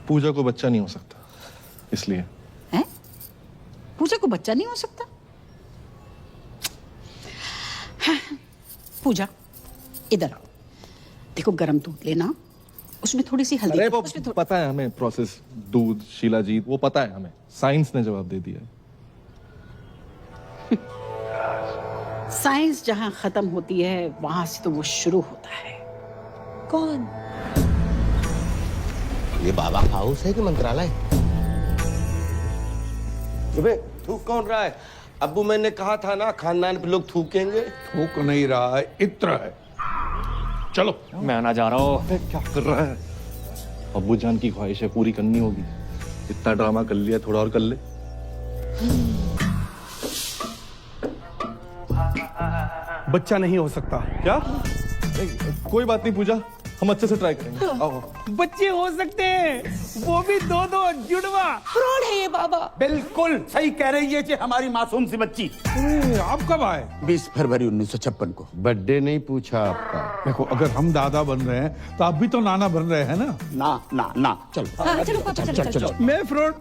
पूजा को बच्चा नहीं हो सकता, इसलिए। हैं? पूजा को बच्चा नहीं हो सकता? पूजा इधर आओ, देखो गरम दूध लेना, उसमें थोड़ी सी हल्दी। अरे वो पता है हमें प्रोसेस, दूध, शिलाजीत, वो पता है हमें, साइंस ने जवाब दे दिया। साइंस जहां खत्म होती है वहां से तो वो शुरू होता है। कौन? ये बाबा हाउस है कि मंत्रालय? अबे थूक कौन रहा है? अब्बू मैंने कहा था ना, खानदान पे लोग थूकेंगे। थूक नहीं रहा है, इत्र है। चलो मैं आना जा रहा हूँ। क्या कर रहा है? अब्बू जान की ख्वाहिश है, पूरी करनी होगी। इतना ड्रामा कर लिया, थोड़ा और कर ले। बच्चा नहीं हो सकता। क्या? कोई बात नहीं पूजा, हम अच्छे से ट्राई करेंगे। आओ। बच्चे हो सकते हैं, वो भी 2-2 जुड़वा। फ्रॉड है ये बाबा। बिल्कुल सही कह रही है जी हमारी मासूम सी बच्ची। आप कब आए? 20 फरवरी 1956 को। बर्थडे नहीं पूछा आपका। देखो अगर हम दादा बन रहे हैं तो आप भी तो नाना बन रहे हैं ना। ना चलो। हाँ, चलो पापा, चलो। मैं फ्रॉड।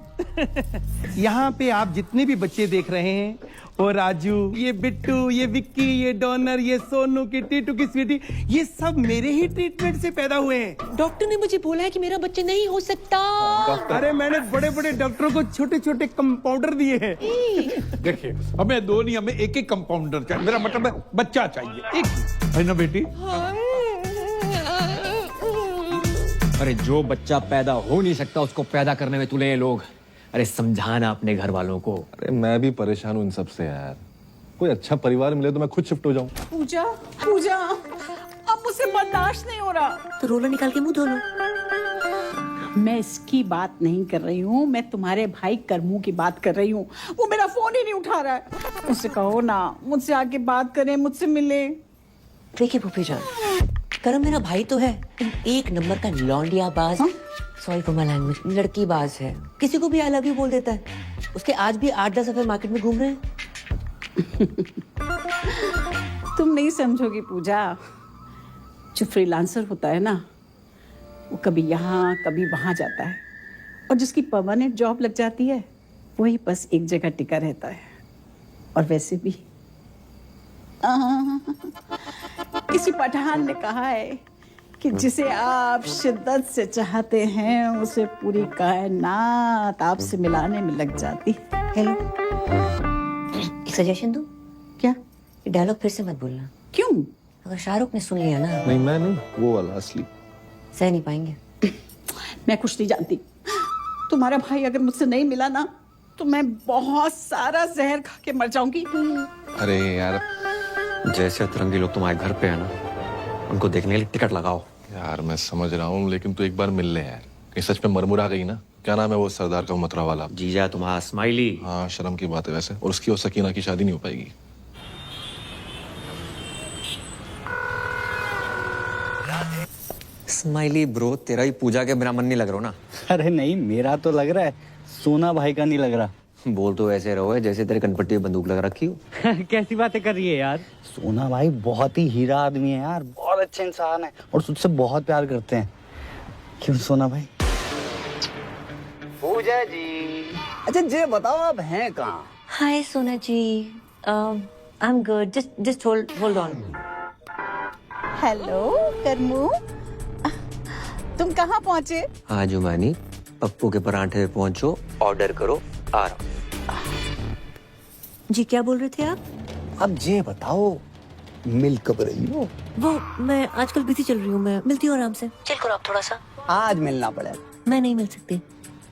यहाँ पे आप जितने भी बच्चे देख रहे हैं, वो राजू, ये बिट्टू, ये विक्की, ये डॉनर, ये सोनू की टीटू की स्वीटी, ये सब मेरे ही ट्रीटमेंट से पैदा हुए हैं। डॉक्टर ने मुझे बोला है कि मेरा बच्चा नहीं हो सकता। अरे मैंने बड़े बड़े डॉक्टरों को छोटे छोटे कंपाउंडर दिए हैं। देखिए हमें दो नहीं, हमें एक कंपाउंडर चाहिए। मेरा मतलब है बच्चा चाहिए एक, है ना बेटी? अरे जो बच्चा पैदा हो नहीं सकता उसको पैदा करने में तुले ये लोग। अरे समझाना अपने घर वालों को। अरे मैं भी परेशान हूँ इन सब से यार। कोई अच्छा परिवार मिले तो मैं खुद शिफ्ट हो जाऊँ। पूजा पूजा अब मुझसे बर्दाश्त नहीं हो रहा। तो रोला निकाल के मुंह धो लो। मैं इसकी बात नहीं कर रही हूँ, मैं तुम्हारे भाई करमू की बात कर रही हूँ। वो मेरा फोन ही नहीं उठा रहा है। उससे कहो ना मुझसे आके बात करे, मुझसे मिले। देखिए फूफी जान, करम मेरा भाई तो है, एक नंबर का लौंडिया बाज। सॉरी फॉर माय लैंग्वेज, लड़की बाज है। किसी को भी आई लव यू बोल देता है। उसके आज भी 8-10 अफेयर मार्केट में घूम रहे हैं। तुम नहीं समझोगी पूजा। जो फ्रीलांसर होता है ना, वो कभी यहाँ कभी वहां जाता है, और जिसकी परमानेंट जॉब लग जाती है वही बस एक जगह टिका रहता है। और वैसे भी किसी पठान ने कहा है कि जिसे आप शिद्दत से चाहते हैं उसे पूरी कायनात आपसे मिलाने में लग जाती। हेलो, एक सजेशन दूं? क्या? ये डायलॉग फिर से मत बोलना। क्यों? अगर शाहरुख ने सुन लिया ना। नहीं मैं नहीं, वो वाला असली। सह नहीं पाएंगे। मैं कुछ नहीं जानती। तुम्हारा भाई अगर मुझसे नहीं मिला ना तो मैं बहुत सारा जहर खा के मर जाऊंगी। अरे यार, जैसे अतरंगी लोग तुम्हारे घर पे है ना, उनको देखने के लिए टिकट लगाओ। यार मैं समझ रहा हूँ, लेकिन तू एक बार मिल ले यार। कहीं सच में मरमुरा गई ना। क्या नाम है वो सरदार का मथुरा वाला? जीजा तुम्हारा स्माइली। हाँ शर्म की बात है वैसे। और उसकी और सकीना की शादी नहीं हो पाएगी। स्माइली ब्रो, तेरा ही पूजा के बिना मन नहीं लग रहा ना। अरे नहीं, मेरा तो लग रहा है, सोना भाई का नहीं लग रहा। बोल तो ऐसे रहो जैसे तेरे कनपट्टी में बंदूक लगा रखी हो। कैसी बातें कर रही है यार। सोना भाई बहुत ही हीरा आदमी है यार, बहुत अच्छे इंसान है और तुझसे बहुत प्यार करते हैं। क्यों सोना भाई? पूजा जी, अच्छा ये बताओ आप हैं कहाँ? Hi Sona ji, I am good, just hold on. Hello Karmu, तुम कहाँ पहुँचे? हाँ जुमानी, पप्पू के परांठे पे पहुंचो, ऑर्डर करो, आ रहा हूं। जी क्या बोल रहे थे आप? अब ये बताओ मिल कब रही हो? वो मैं आजकल बिजी चल रही हूँ, मैं मिलती हूँ आराम से। चिल करो आप थोड़ा सा। आज मिलना पड़ेगा। मैं नहीं मिल सकती।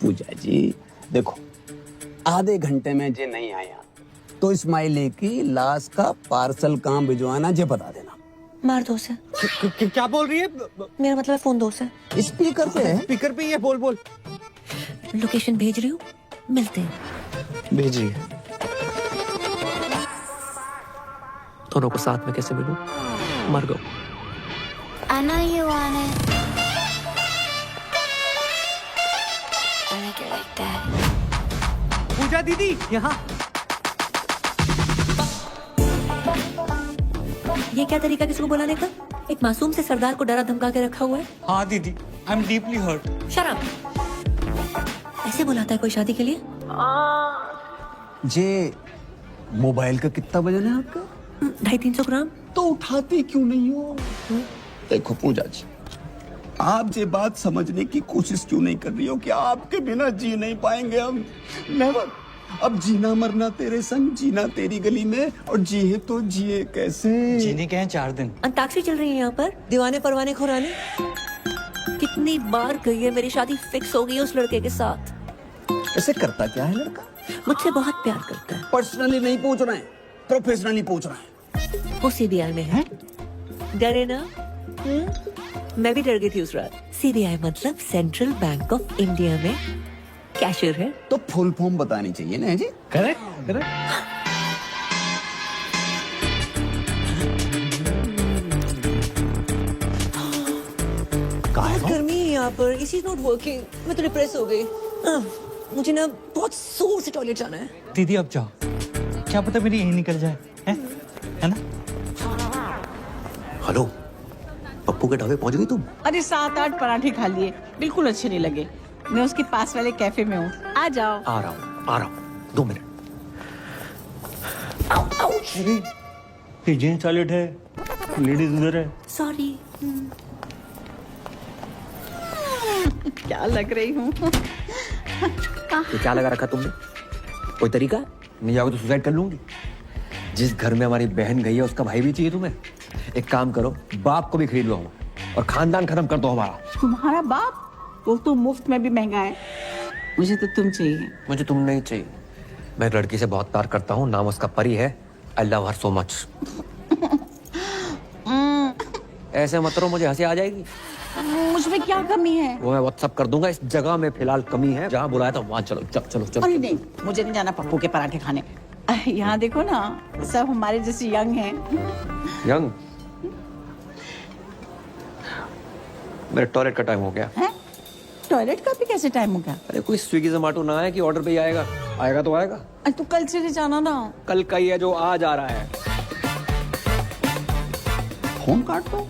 पूजा जी देखो, आधे घंटे में जे नहीं आया तो स्माइली की लाश का पार्सल कहाँ भिजवाना जे बता देना। मार दो से। क्या बोल रही है? मेरा मतलब फोन दो से। स्पीकर पे है। स्पीकर पे ही है, बोल। लोकेशन भेज रही हूँ, मिलते हैं। भेजिए। दोनों को साथ में कैसे मिलूं? मर गो। I know you want it. I like it like that. पूजा दीदी यहाँ। ये क्या तरीका किसी को बुलाने का? एक मासूम से सरदार को डरा धमका के रखा हुआ है। हाँ दीदी, आई एम डीपली हर्ट। शराब ऐसे बुलाता है कोई शादी के लिए? जे मोबाइल का कितना वजन है आपका? 250-300 ग्राम। तो उठाती क्यों नहीं हो? देखो पूजा जी, आप ये बात समझने की कोशिश क्यों नहीं कर रही हो कि आपके बिना जी नहीं पाएंगे हम। नेवर। अब जीना मरना तेरे संग, जीना तेरी गली में, और जिए तो जिए कैसे? जीने के हैं 4 दिन। अंताक्षरी चल रही है यहाँ पर, दीवाने परवाने खुराने। कितनी बार गई है, मेरी शादी फिक्स हो गई है उस लड़के के साथ। ऐसे करता क्या है लड़का? मुझसे बहुत प्यार करता है। पर्सनली नहीं पूछ रहे हैं, प्रोफेशनली पूछ रहे हैं। वो सीबीआई में है। डरे ना? मैं भी डर गई थी उस रात। सीबीआई मतलब सेंट्रल बैंक ऑफ इंडिया में कैशियर है। तो फुल फॉर्म बतानी चाहिए ना जी। करेक्ट। यहाँ पर, इसी नॉट वर्किंग, मैं तो डिप्रेस हो गई। मुझे ना बहुत जोर से टॉयलेट जाना है। दीदी अब जाओ, क्या पता मेरी यही निकल जाए, है ना? हेलो, पप्पू के ढाबे पहुंच गई तुम? अरे 7-8 पराठे खा लिए, बिल्कुल अच्छे नहीं लगे। मैं उसके पास वाले कैफे में हूँ, आ जाओ। आ रहा हूँ 2 मिनट। ये जेंट्स टॉयलेट है, लेडीज उधर है। सॉरी। क्या लग रही हूँ? ये क्या लगा रखा तुमने? कोई तरीका? नहीं जाओगे तो सुसाइड कर लूंगी। जिस घर में हमारी बहन गई है उसका भाई भी चाहिए तुम्हें। एक काम करो, बाप को भी खरीद लो हमारा और खानदान खत्म कर दो हमारा। तुम्हारा बाप? वो तो मुफ्त में भी महंगा है। मुझे तो तुम चाहिए। मुझे तुम नहीं चाहिए। मैं एक लड़की से बहुत प्यार करता हूँ, नाम उसका परी है। I love her so much. ऐसे मत करो, मुझे हंसी आ जाएगी। मुझमें क्या कमी है? वो मैं व्हाट्सएप कर दूंगा। इस जगह में फिलहाल कमी है, जहाँ बुलाया था वहाँ चलो। चलो चलो। अरे नहीं, मुझे नहीं जाना पप्पू के पराठे खाने। यहाँ देखो ना, सब हमारे जैसे यंग हैं। यंग? मेरे टॉयलेट का टाइम हो गया। हैं? टॉयलेट का भी कैसे टाइम हो गया? अरे कोई स्विगी जोमेटो ना है कि ऑर्डर पे ही आएगा? आएगा तो आएगा। अरे तू कल चले जाना ना। कल का ही है जो आज आ रहा है। फोन काट दो।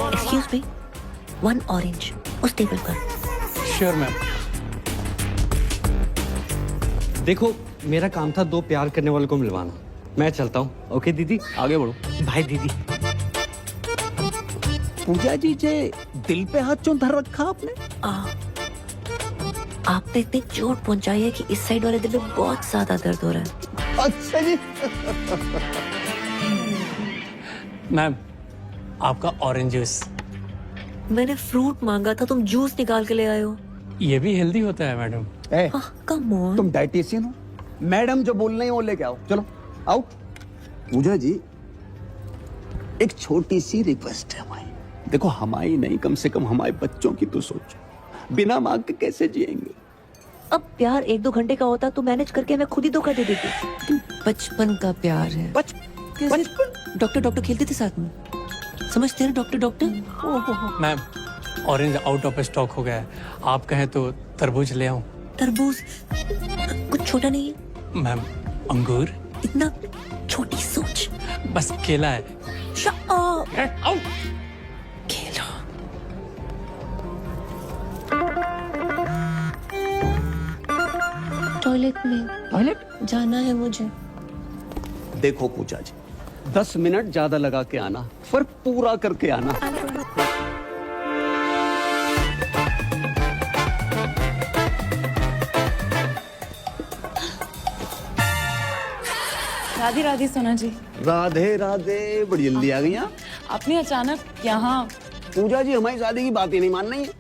एक्सक्यूज मी, 1 ऑरेंज उस टेबल पर। Sure ma'am. देखो, मेरा काम था 2 प्यार करने वालों को मिलवाना। मैं चलता हूँ। ओके दीदी, आगे बढ़ो। बाय दीदी। पूजा जी जे दिल पे हाथ क्यों धर रखा आपने? आपने इतनी चोट पहुंचाई है कि इस साइड वाले दिल में बहुत ज्यादा दर्द हो रहा है। अच्छा जी। मैम, आपका ऑरेंज जूस। मैंने फ्रूट मांगा था, तुम जूस निकाल के ले आए हो। ये भी हेल्दी होता है मैडम। Come on. तुम डाइटिशियन हो? मैडम जो बोल रही है वो लेके आओ। चलो आओ। पूजा जी, एक छोटी सी रिक्वेस्ट है हमारी। देखो, हमारी नहीं, कम से कम हमारे बच्चों की तो सोचो। बिना मांग के कैसे जिएंगे? अब प्यार 1-2 घंटे का होता तो मैनेज करके मैं खुद ही धोखा दे देती। बचपन का प्यार है। बचपन? डॉक्टर खेलते थे साथ में, समझते हैं doctor. Ma'am, orange out of stock हो गया है। आप कहें तो तरबूज ले आऊं? तरबूज कुछ छोटा नहीं है। मैम, अंगूर? इतना छोटी सोच। बस केला है। केला। टॉयलेट में। टॉयलेट जाना है मुझे। देखो पूजा जी, 10 मिनट ज्यादा लगा के आना, फर्क पूरा करके आना। राधे राधे सोना जी। राधे राधे, बड़ी जल्दी आ गई आप। आपने अचानक यहाँ? पूजा जी, हमारी शादी की बात ही नहीं मान रही है।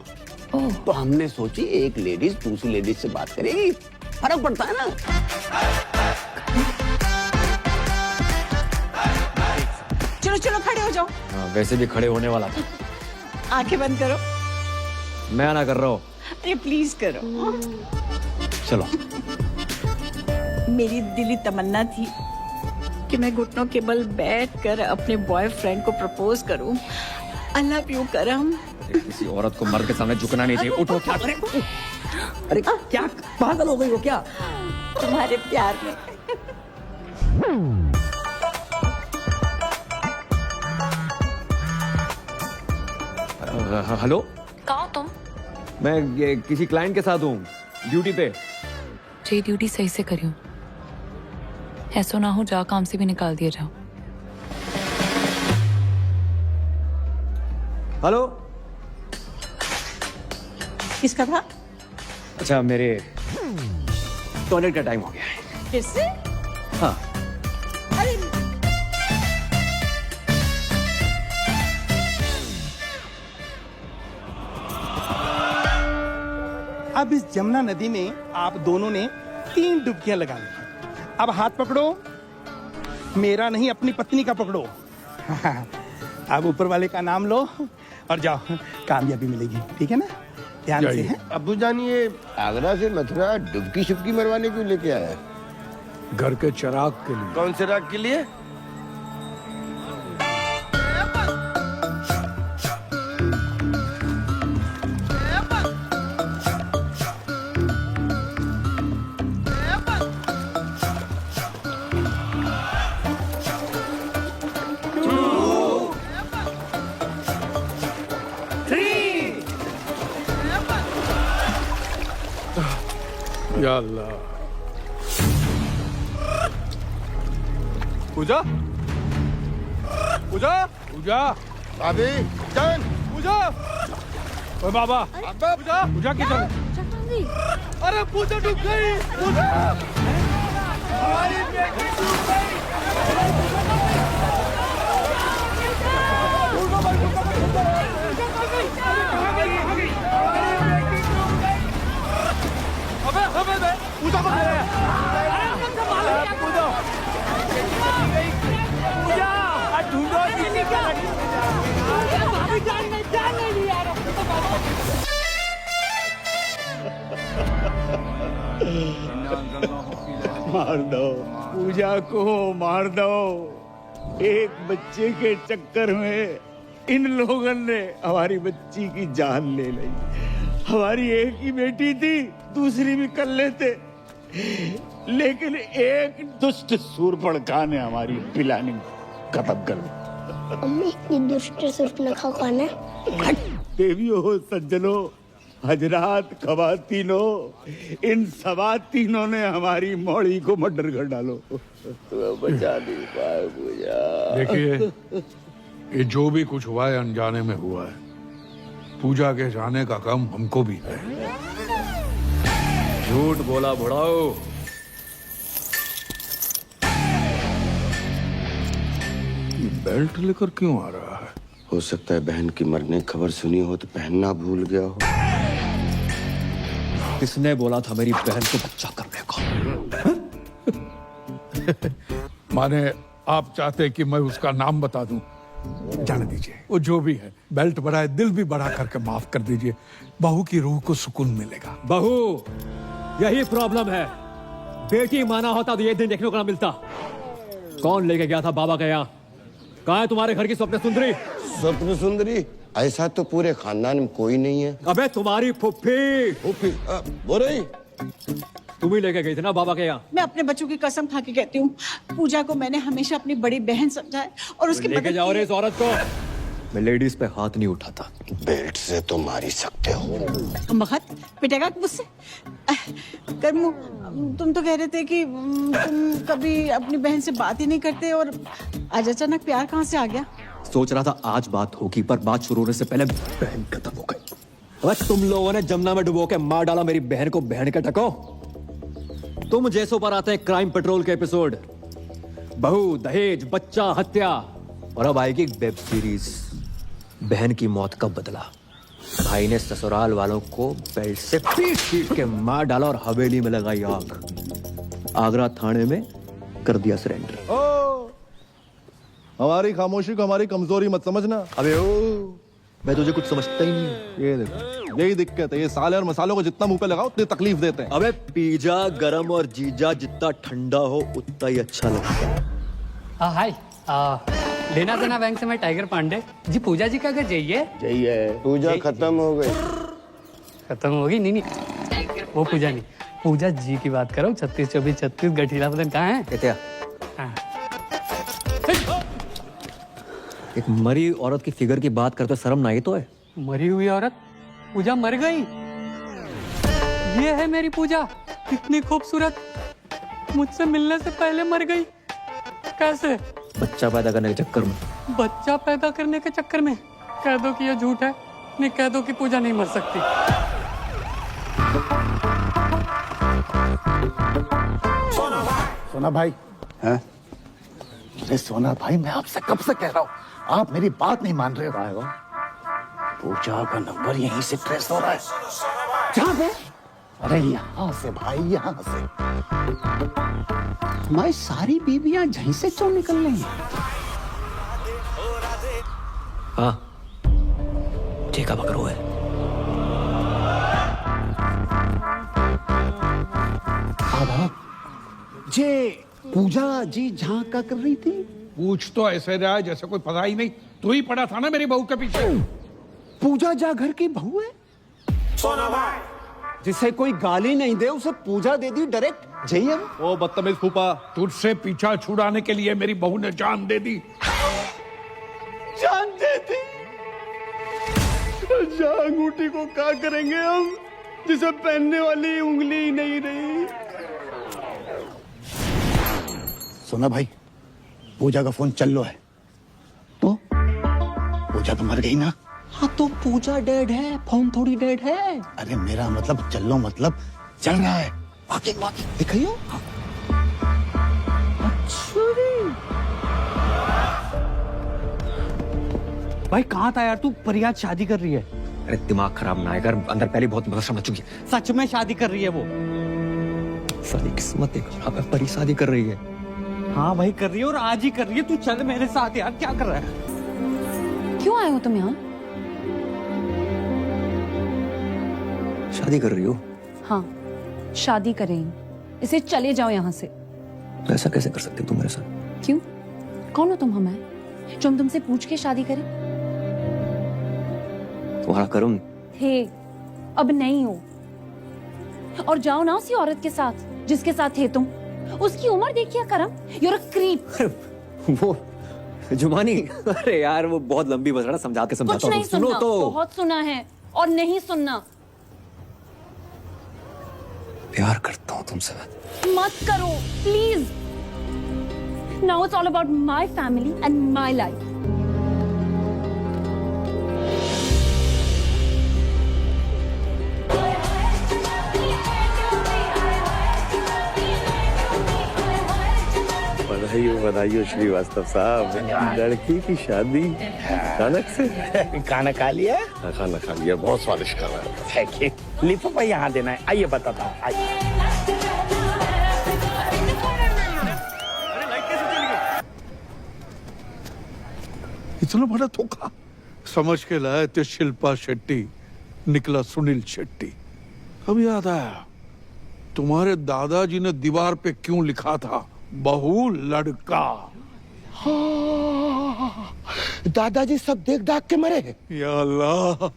तो हमने सोची एक लेडीज दूसरी लेडीज से बात करेगी, फर्क पड़ता है ना। चलो चलो, खड़े हो जाओ। वैसे भी खड़े होने वाला था। आंखें बंद करो। मैं ना कर रहा हूँ। अरे प्लीज करो। चलो। मेरी दिली तमन्ना थी कि मैं घुटनों के बल बैठकर अपने बॉयफ्रेंड को प्रपोज करूं। आई लव यू करम। किसी औरत को मर्द के सामने झुकना नहीं चाहिए। उठो। क्या करे? अरे क्या पागल हो गई हो क्या? तुम्हारे प्यार में। हेलो, कहाँ हो तुम? मैं ये किसी क्लाइंट के साथ हूँ, ड्यूटी पे। जी ड्यूटी सही से करियो, ऐसा ना हो जा काम से भी निकाल दिया जाओ। हेलो। किसका था? अच्छा, मेरे टॉयलेट का टाइम हो गया है। फिर से? हाँ। अरे अब इस जमुना नदी में आप दोनों ने 3 डुबकियां लगानी। अब हाथ पकड़ो, मेरा नहीं अपनी पत्नी का पकड़ो। अब ऊपर वाले का नाम लो और जाओ, कामयाबी मिलेगी, ठीक है ना? ध्यान से हैं? अब्बू जान, ये आगरा से मथुरा डुबकी शुबकी मरवाने क्यों लेके आया? घर के चिराग के लिए। कौन से राग के लिए? या अल्लाह। पूजा, पूजा, पूजा, भाभी जान, पूजा, ओए बाबा, पूजा, पूजा किधर? अरे पूजा डूब गई, पूजा, हमारी बेटी डूब गई। अबे पूजा को मार दो पूजा को, मार दो। एक बच्चे के चक्कर में इन लोगों ने हमारी बच्ची की जान ले ली। हमारी एक ही बेटी थी, दूसरी भी कर लेते, लेकिन एक दुष्ट सूर्पणखा ने हमारी प्लानिंग खत्म कर दी। अम्मी, ये दुष्ट सूर्पणखा कौन है? देवियों, सज्जनों, हजरात, खवातीनों, इन सवातीनों ने हमारी मौड़ी को मर्डर कर डालो। बचा नहीं पाए पूजा। देखिए, ये जो भी कुछ हुआ है अनजाने में हुआ है। पूजा के जाने का काम हमको भी है। झूठ बोला बुढ़ाओ। बेल्ट लेकर क्यों आ रहा है? हो सकता है बहन की मरने की खबर सुनी हो तो पहनना भूल गया हो। किसने बोला था मेरी बहन को बच्चा करने को? माने आप चाहते कि मैं उसका नाम बता दूं? जाने दीजिए, वो जो भी है, बेल्ट बढ़ाए, दिल भी बढ़ा करके माफ कर दीजिए। बहू की रूह को सुकून मिलेगा। बहू, यही प्रॉब्लम है। बेटी माना होता तो ये दिन देखने को ना मिलता। कौन लेके गया था बाबा के यहाँ? कहाँ है तुम्हारे घर की स्वप्न सुंदरी? स्वप्न सुंदरी? ऐसा तो पूरे खानदान में कोई नहीं है। अबे तुम्हारी फुफ्फी। फुफ्फी बोल रही? तुम ही लेके गई थी ना बाबा के यहाँ? मैं अपने बच्चों की कसम खा के कहती हूँ, पूजा को मैंने हमेशा अपनी बड़ी बहन समझा है और उसकी लेके जाओ रे इस औरत को। मैं लेडीज पे हाथ नहीं उठाता। बेल्ट से तो मार ही सकते हो। मखत पिटेगा मुझसे। कर्मू, तुम तो कह रहे थे कि तुम कभी अपनी बहन से बात ही नहीं करते, और आज अचानक प्यार कहाँ से आ गया? सोच रहा था आज बात होगी, पर बात शुरू होने से पहले बहन खत्म हो गई। बस तुम लोगों ने जमुना में डुबो के मार डाला मेरी बहन को। बहन के टको तुम जैसों पर आते हैं क्राइम पेट्रोल के एपिसोड। बहू, दहेज, बच्चा, हत्या, और अब आएगी वेब सीरीज बहन की मौत का बदला। भाई ने ससुराल वालों को बेल्ट से पीट पीट के मार डाला और हवेली में लगाई आग। आगरा थाने में कर दिया सरेंडर। ओ, हमारी खामोशी को हमारी कमजोरी मत समझना। अबे ओ, मैं तुझे कुछ समझता ही नहीं हूँ। ये देखो, यही दिक्कत है। ये साले और मसालों को जितना मुंह पे लगाओ उतनी तकलीफ देते हैं। अबे पिज्जा गरम और जीजा जितना ठंडा हो उतना ही अच्छा लगता है। हाय, लेना देना बैंक से मैं टाइगर पांडे जी। पूजा जी का घर जाइए। जाइए। पूजा खत्म हो गई। खत्म होगी? नहीं, वो पूजा नहीं, पूजा जी की बात करो। 36 24 36 गठीला बदन कहाँ है? क्या? एक मरी औरत की फिगर की बात करते शर्म ना आई तो है? मरी हुई औरत? पूजा मर गई? ये है मेरी पूजा, कितनी खूबसूरत, मुझसे मिलने से पहले मर गई। कैसे? बच्चा पैदा करने के चक्कर में। बच्चा पैदा करने के चक्कर में? कह दो कि ये झूठ है, नहीं कह दो कि पूजा नहीं मर सकती। सोना भाई, हैं? अरे सोना भाई, मैं आपसे कब से कह रहा हूँ, आप मेरी बात नहीं मान रहे हो। पूजा का नंबर यहीं से ट्रेस हो रहा है। जहाँ पे? अरे यहाँ से भाई, यहाँ से। हमारी सारी बीवियां यहीं से क्यों निकल रही हैं? हाँ, का बकरो है। जे पूजा जी जहाँ का कर रही थी। पूछ तो ऐसे रहा है जैसे कोई पता ही नहीं। तू ही पड़ा था ना मेरी बहू के पीछे। पूजा जा घर की बहू है। जिसे कोई गाली नहीं दे उसे पूजा दे दी डायरेक्ट। जय ओ बदतमीज फूफा, तुझसे पीछा छुड़ाने के लिए मेरी बहू ने जान दे दी। जान दे दी। अंगूठी को क्या करेंगे हम, जिसे पहनने वाली उंगली ही नहीं रही। सुना भाई, पूजा का फोन चल लो है। तो पूजा तो मर गई ना। हाँ तो पूजा डेड है, फोन थोड़ी डेड है। अरे मेरा मतलब चल लो मतलब चल रहा है। बाकी दिखाइयो। भाई कहाँ था यार तू? परियाज शादी कर रही है। अरे दिमाग खराब ना आएगा, अंदर पहले बहुत मदद मच चुकी है। सच में शादी कर रही है वो? सारी किस्मत खराब है, परी शादी कर रही है। हाँ भाई कर रही है और आज ही कर रही है। तू चल मेरे साथ यार, क्या कर रहा है? क्यों आए हो तुम यहाँ? शादी कर रही हो? हाँ शादी करेंगे, इसे चले जाओ यहाँ से। ऐसा कैसे कर सकते तुम मेरे साथ? क्यों? कौन हो तुम हमें जो हम तुमसे पूछ के शादी करें? तुम्हारा कर्म थे, अब नहीं हो। और जाओ ना उसी औरत के साथ जिसके साथ थे तुम। उसकी उम्र देखिए करम, you're a creep। वो जुमानी, अरे यार वो बहुत लंबी बस रहा, समझा के समझाता कुछ नहीं हूँ। सुनो सुनना, तो। बहुत सुना है और नहीं सुनना। प्यार करता हूँ तुमसे। मत करो please. Now it's all about my family and my life. बधाई श्रीवास्तव साहब, लड़की की शादी अचानक से। खाना खा लिया? खाना खा लिया, बहुत स्वादिष्ट खाना है। लिफाफा यहाँ देना है। आइए बताता हूँ, आइए। इतना बड़ा धोखा समझ के लाए थे। शिल्पा शेट्टी, निकला सुनील शेट्टी। अब याद आया, तुम्हारे दादाजी ने दीवार पे क्यों लिखा था, बहू लड़का। हाँ, दादाजी सब देख दाख के मरे। या अल्लाह,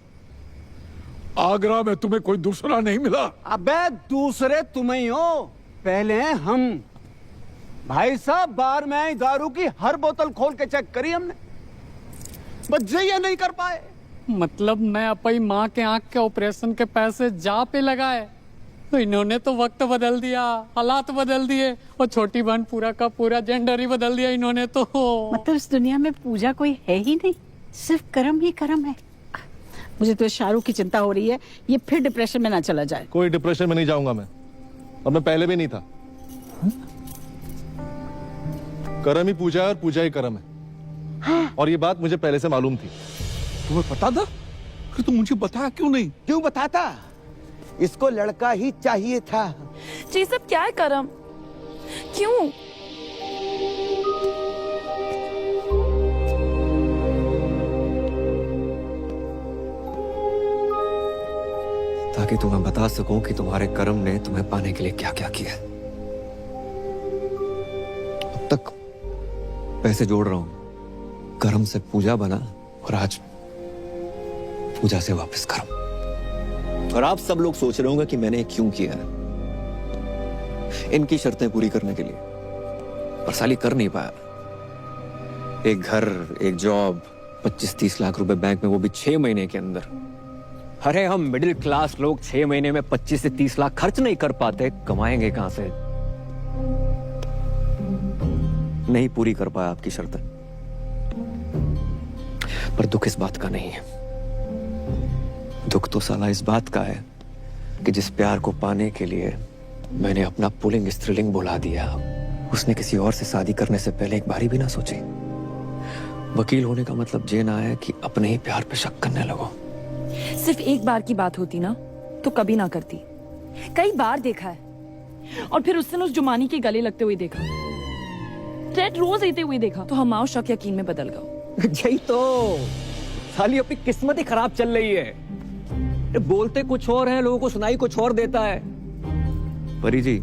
आगरा में तुम्हें कोई दूसरा नहीं मिला? अबे दूसरे तुम ही हो, पहले हम। भाई साहब बार में आई दारू की हर बोतल खोल के चेक करी हमने, बस ये नहीं कर पाए। मतलब मैं अपनी माँ के आंख के ऑपरेशन के पैसे जा पे लगाए तो इन्होंने तो वक्त बदल दिया, हालात बदल दिए, और छोटी बहन पूरा का पूरा जेंडर ही बदल दिया इन्होंने तो। मतलब इस दुनिया में पूजा कोई है ही नहीं, सिर्फ कर्म ही कर्म है। मुझे तो शाहरुख की चिंता हो रही है, ये फिर डिप्रेशन में ना चला जाए। कोई डिप्रेशन में नहीं जाऊंगा मैं, और मैं पहले भी नहीं था। कर्म ही पूजा है और पूजा ही कर्म है। और ये बात मुझे पहले से मालूम थी। तुम्हें पता था? कि तुम मुझे बताया क्यों नहीं? क्यों बताता? इसको लड़का ही चाहिए था। जी सब क्या है करम? क्यों? ताकि तुम्हें बता सकूं कि तुम्हारे कर्म ने तुम्हें पाने के लिए क्या क्या किया। अब तक पैसे जोड़ रहा हूं, कर्म से पूजा बना और आज पूजा से वापस कर्म। और आप सब लोग सोच रहे होंगे कि मैंने क्यों किया है, इनकी शर्तें पूरी करने के लिए, पर साली कर नहीं पाया। एक घर, एक जॉब, 25-30 लाख रुपए बैंक में, वो भी 6 महीने के अंदर। अरे हम मिडिल क्लास लोग 6 महीने में 25 से 30 लाख खर्च नहीं कर पाते, कमाएंगे कहां से? नहीं पूरी कर पाया आपकी शर्तें, पर दुख इस बात का नहीं है। दुख तो साला इस बात का है कि जिस प्यार को पाने के लिए मैंने अपना पुल्लिंग स्त्रीलिंग बुला दिया, उसने किसी और से शादी करने से पहले एक बारी भी ना सोची। वकील होने का मतलब ये ना है कि अपने ही प्यार पे शक करने लगो। सिर्फ एक बार की बात होती ना तो कभी ना करती। कई बार देखा है, और फिर उस दिन उस जुमानी के गले लगते हुए देखा, रेड रोज लेते हुए देखा, तो हम आओ शक यकीन में बदल गए। यही तो साली अपनी किस्मत ही खराब चल रही है। बोलते कुछ और है, लोगों को सुनाई कुछ और देता है। परी जी,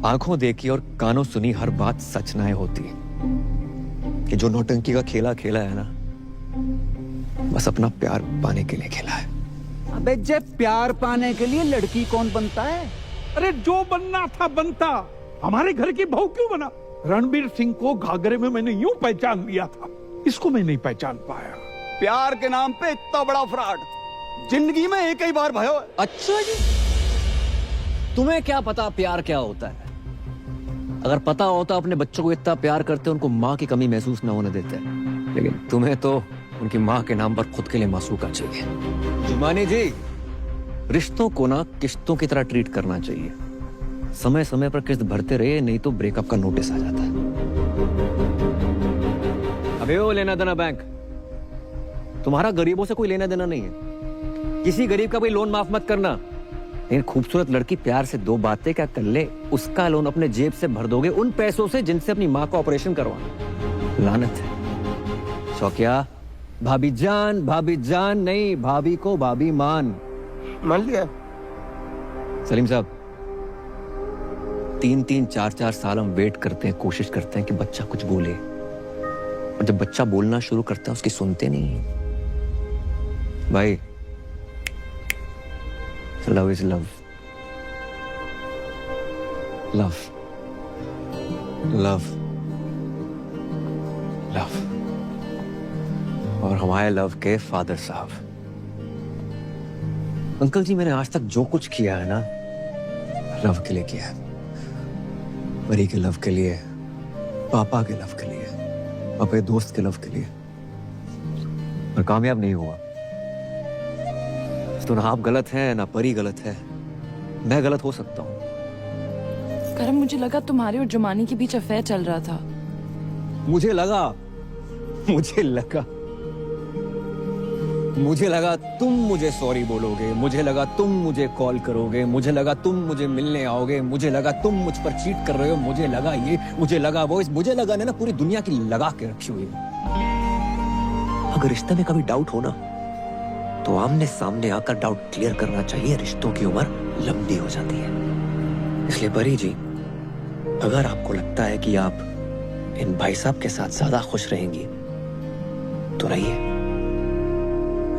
आंखों देखी और कानों सुनी हर बात सच ना होती कि जो नौटंकी का खेला खेला है ना, बस अपना प्यार पाने के लिए खेला है। अबे जब प्यार पाने के लिए लड़की कौन बनता है? अरे जो बनना था बनता, हमारे घर की बहू क्यों बना? रणबीर सिंह को घाघरे में मैंने यूं पहचान लिया था, इसको मैं नहीं पहचान पाया। प्यार के नाम पे इतना बड़ा फ्रॉड जिंदगी में एक ही बार भयो। अच्छा जी, तुम्हें क्या पता प्यार क्या होता है? अगर पता होता अपने बच्चों को इतना प्यार करते, उनको माँ की कमी महसूस न होने देते। लेकिन तुम्हें तो उनकी माँ के नाम पर खुद के लिए मासूका चाहिए। जुमानी जी, रिश्तों को ना किस्तों की तरह ट्रीट करना चाहिए। समय समय पर किस्त भरते रहे, नहीं तो ब्रेकअप का नोटिस आ जाता है। अबे वो लेना देना बैंक, तुम्हारा गरीबों से कोई लेना देना नहीं है। किसी गरीब का कोई लोन माफ मत करना। लेकिन खूबसूरत लड़की प्यार से दो बातें क्या कर ले, उसका लोन अपने जेब से भर दोगे उन पैसों से जिनसे अपनी माँ का ऑपरेशन करवाना। लानत है। शौकिया, भाभी जान नहीं, भाभी को भाभी मान लिया। सलीम साहब, 3-3, 4-4 साल हम वेट करते हैं, कोशिश करते हैं कि बच्चा कुछ बोले, और जब बच्चा बोलना शुरू करता है उसकी सुनते नहीं। भाई, love is love, love love love. और हमारे लव के फादर साहब, अंकल जी, मैंने आज तक जो कुछ किया है ना, लव के लिए किया है। परी के लव के लिए, पापा के लव के लिए, अपने दोस्त के लव के लिए, और कामयाब नहीं हुआ। तो ना आप गलत हैं ना परी गलत है, मैं गलत हो सकता हूं। करम, मुझे लगा तुम्हारे और जुमानी के बीच अफेयर चल रहा था। मुझे लगा तुम मुझे सॉरी बोलोगे, मुझे लगा तुम मुझे कॉल करोगे, मुझे लगा तुम मुझे मिलने आओगे, मुझे लगा तुम मुझ पर चीट कर रहे हो, मुझे लगा ये, मुझे लगा वो, मुझे लगा ना पूरी दुनिया की लगा के रखी हुई। अगर रिश्ते में कभी डाउट हो ना, तो आमने सामने आकर डाउट क्लियर करना चाहिए। रिश्तों की उम्र लंबी हो जाती है। इसलिए परी जी, अगर आपको लगता है कि आप इन भाई साहब के साथ ज्यादा खुश रहेंगी तो रहिए।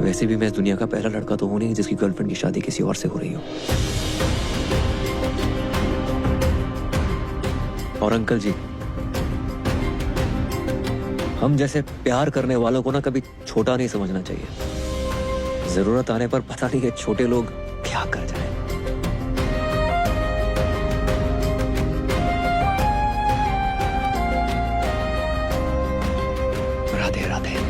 वैसे भी मैं इस दुनिया का पहला लड़का तो हूं नहीं जिसकी गर्लफ्रेंड की शादी किसी और से हो रही हो। और अंकल जी, हम जैसे प्यार करने वालों को ना कभी छोटा नहीं समझना चाहिए। जरूरत आने पर पता नहीं ये छोटे लोग क्या कर जाए। राधे राधे।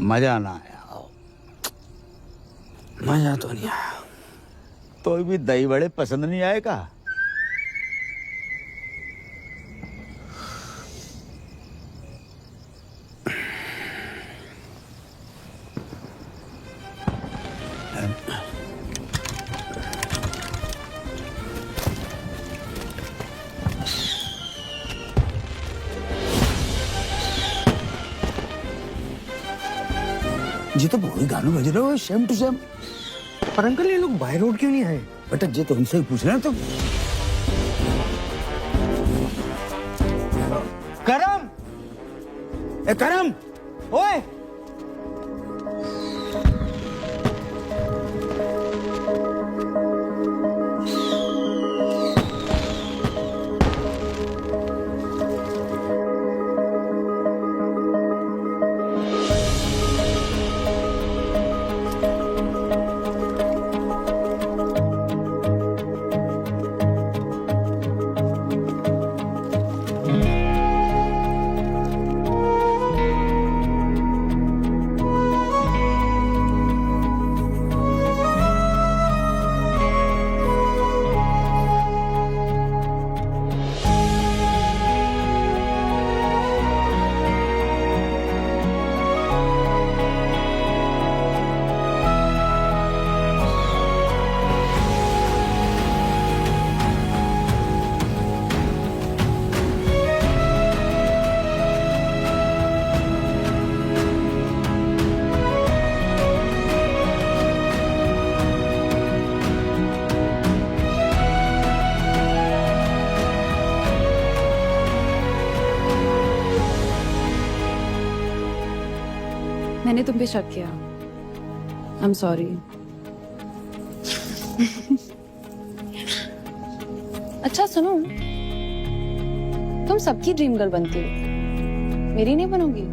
मजा ना आया। मजा तो नहीं आया। तो भी दही बड़े पसंद नहीं आए का? जी तो वही गाना बज रहा है, सेम टू सेम। पर अंकल, ये लोग बाय रोड क्यों नहीं आए? बेटा जी तो उनसे ही पूछ रहे हैं। तुम करम, ए करम, ओए मैंने तुम पे शक किया। I am sorry. अच्छा सुनो, तुम सबकी ड्रीम गर्ल बनती हो, मेरी नहीं बनोगी?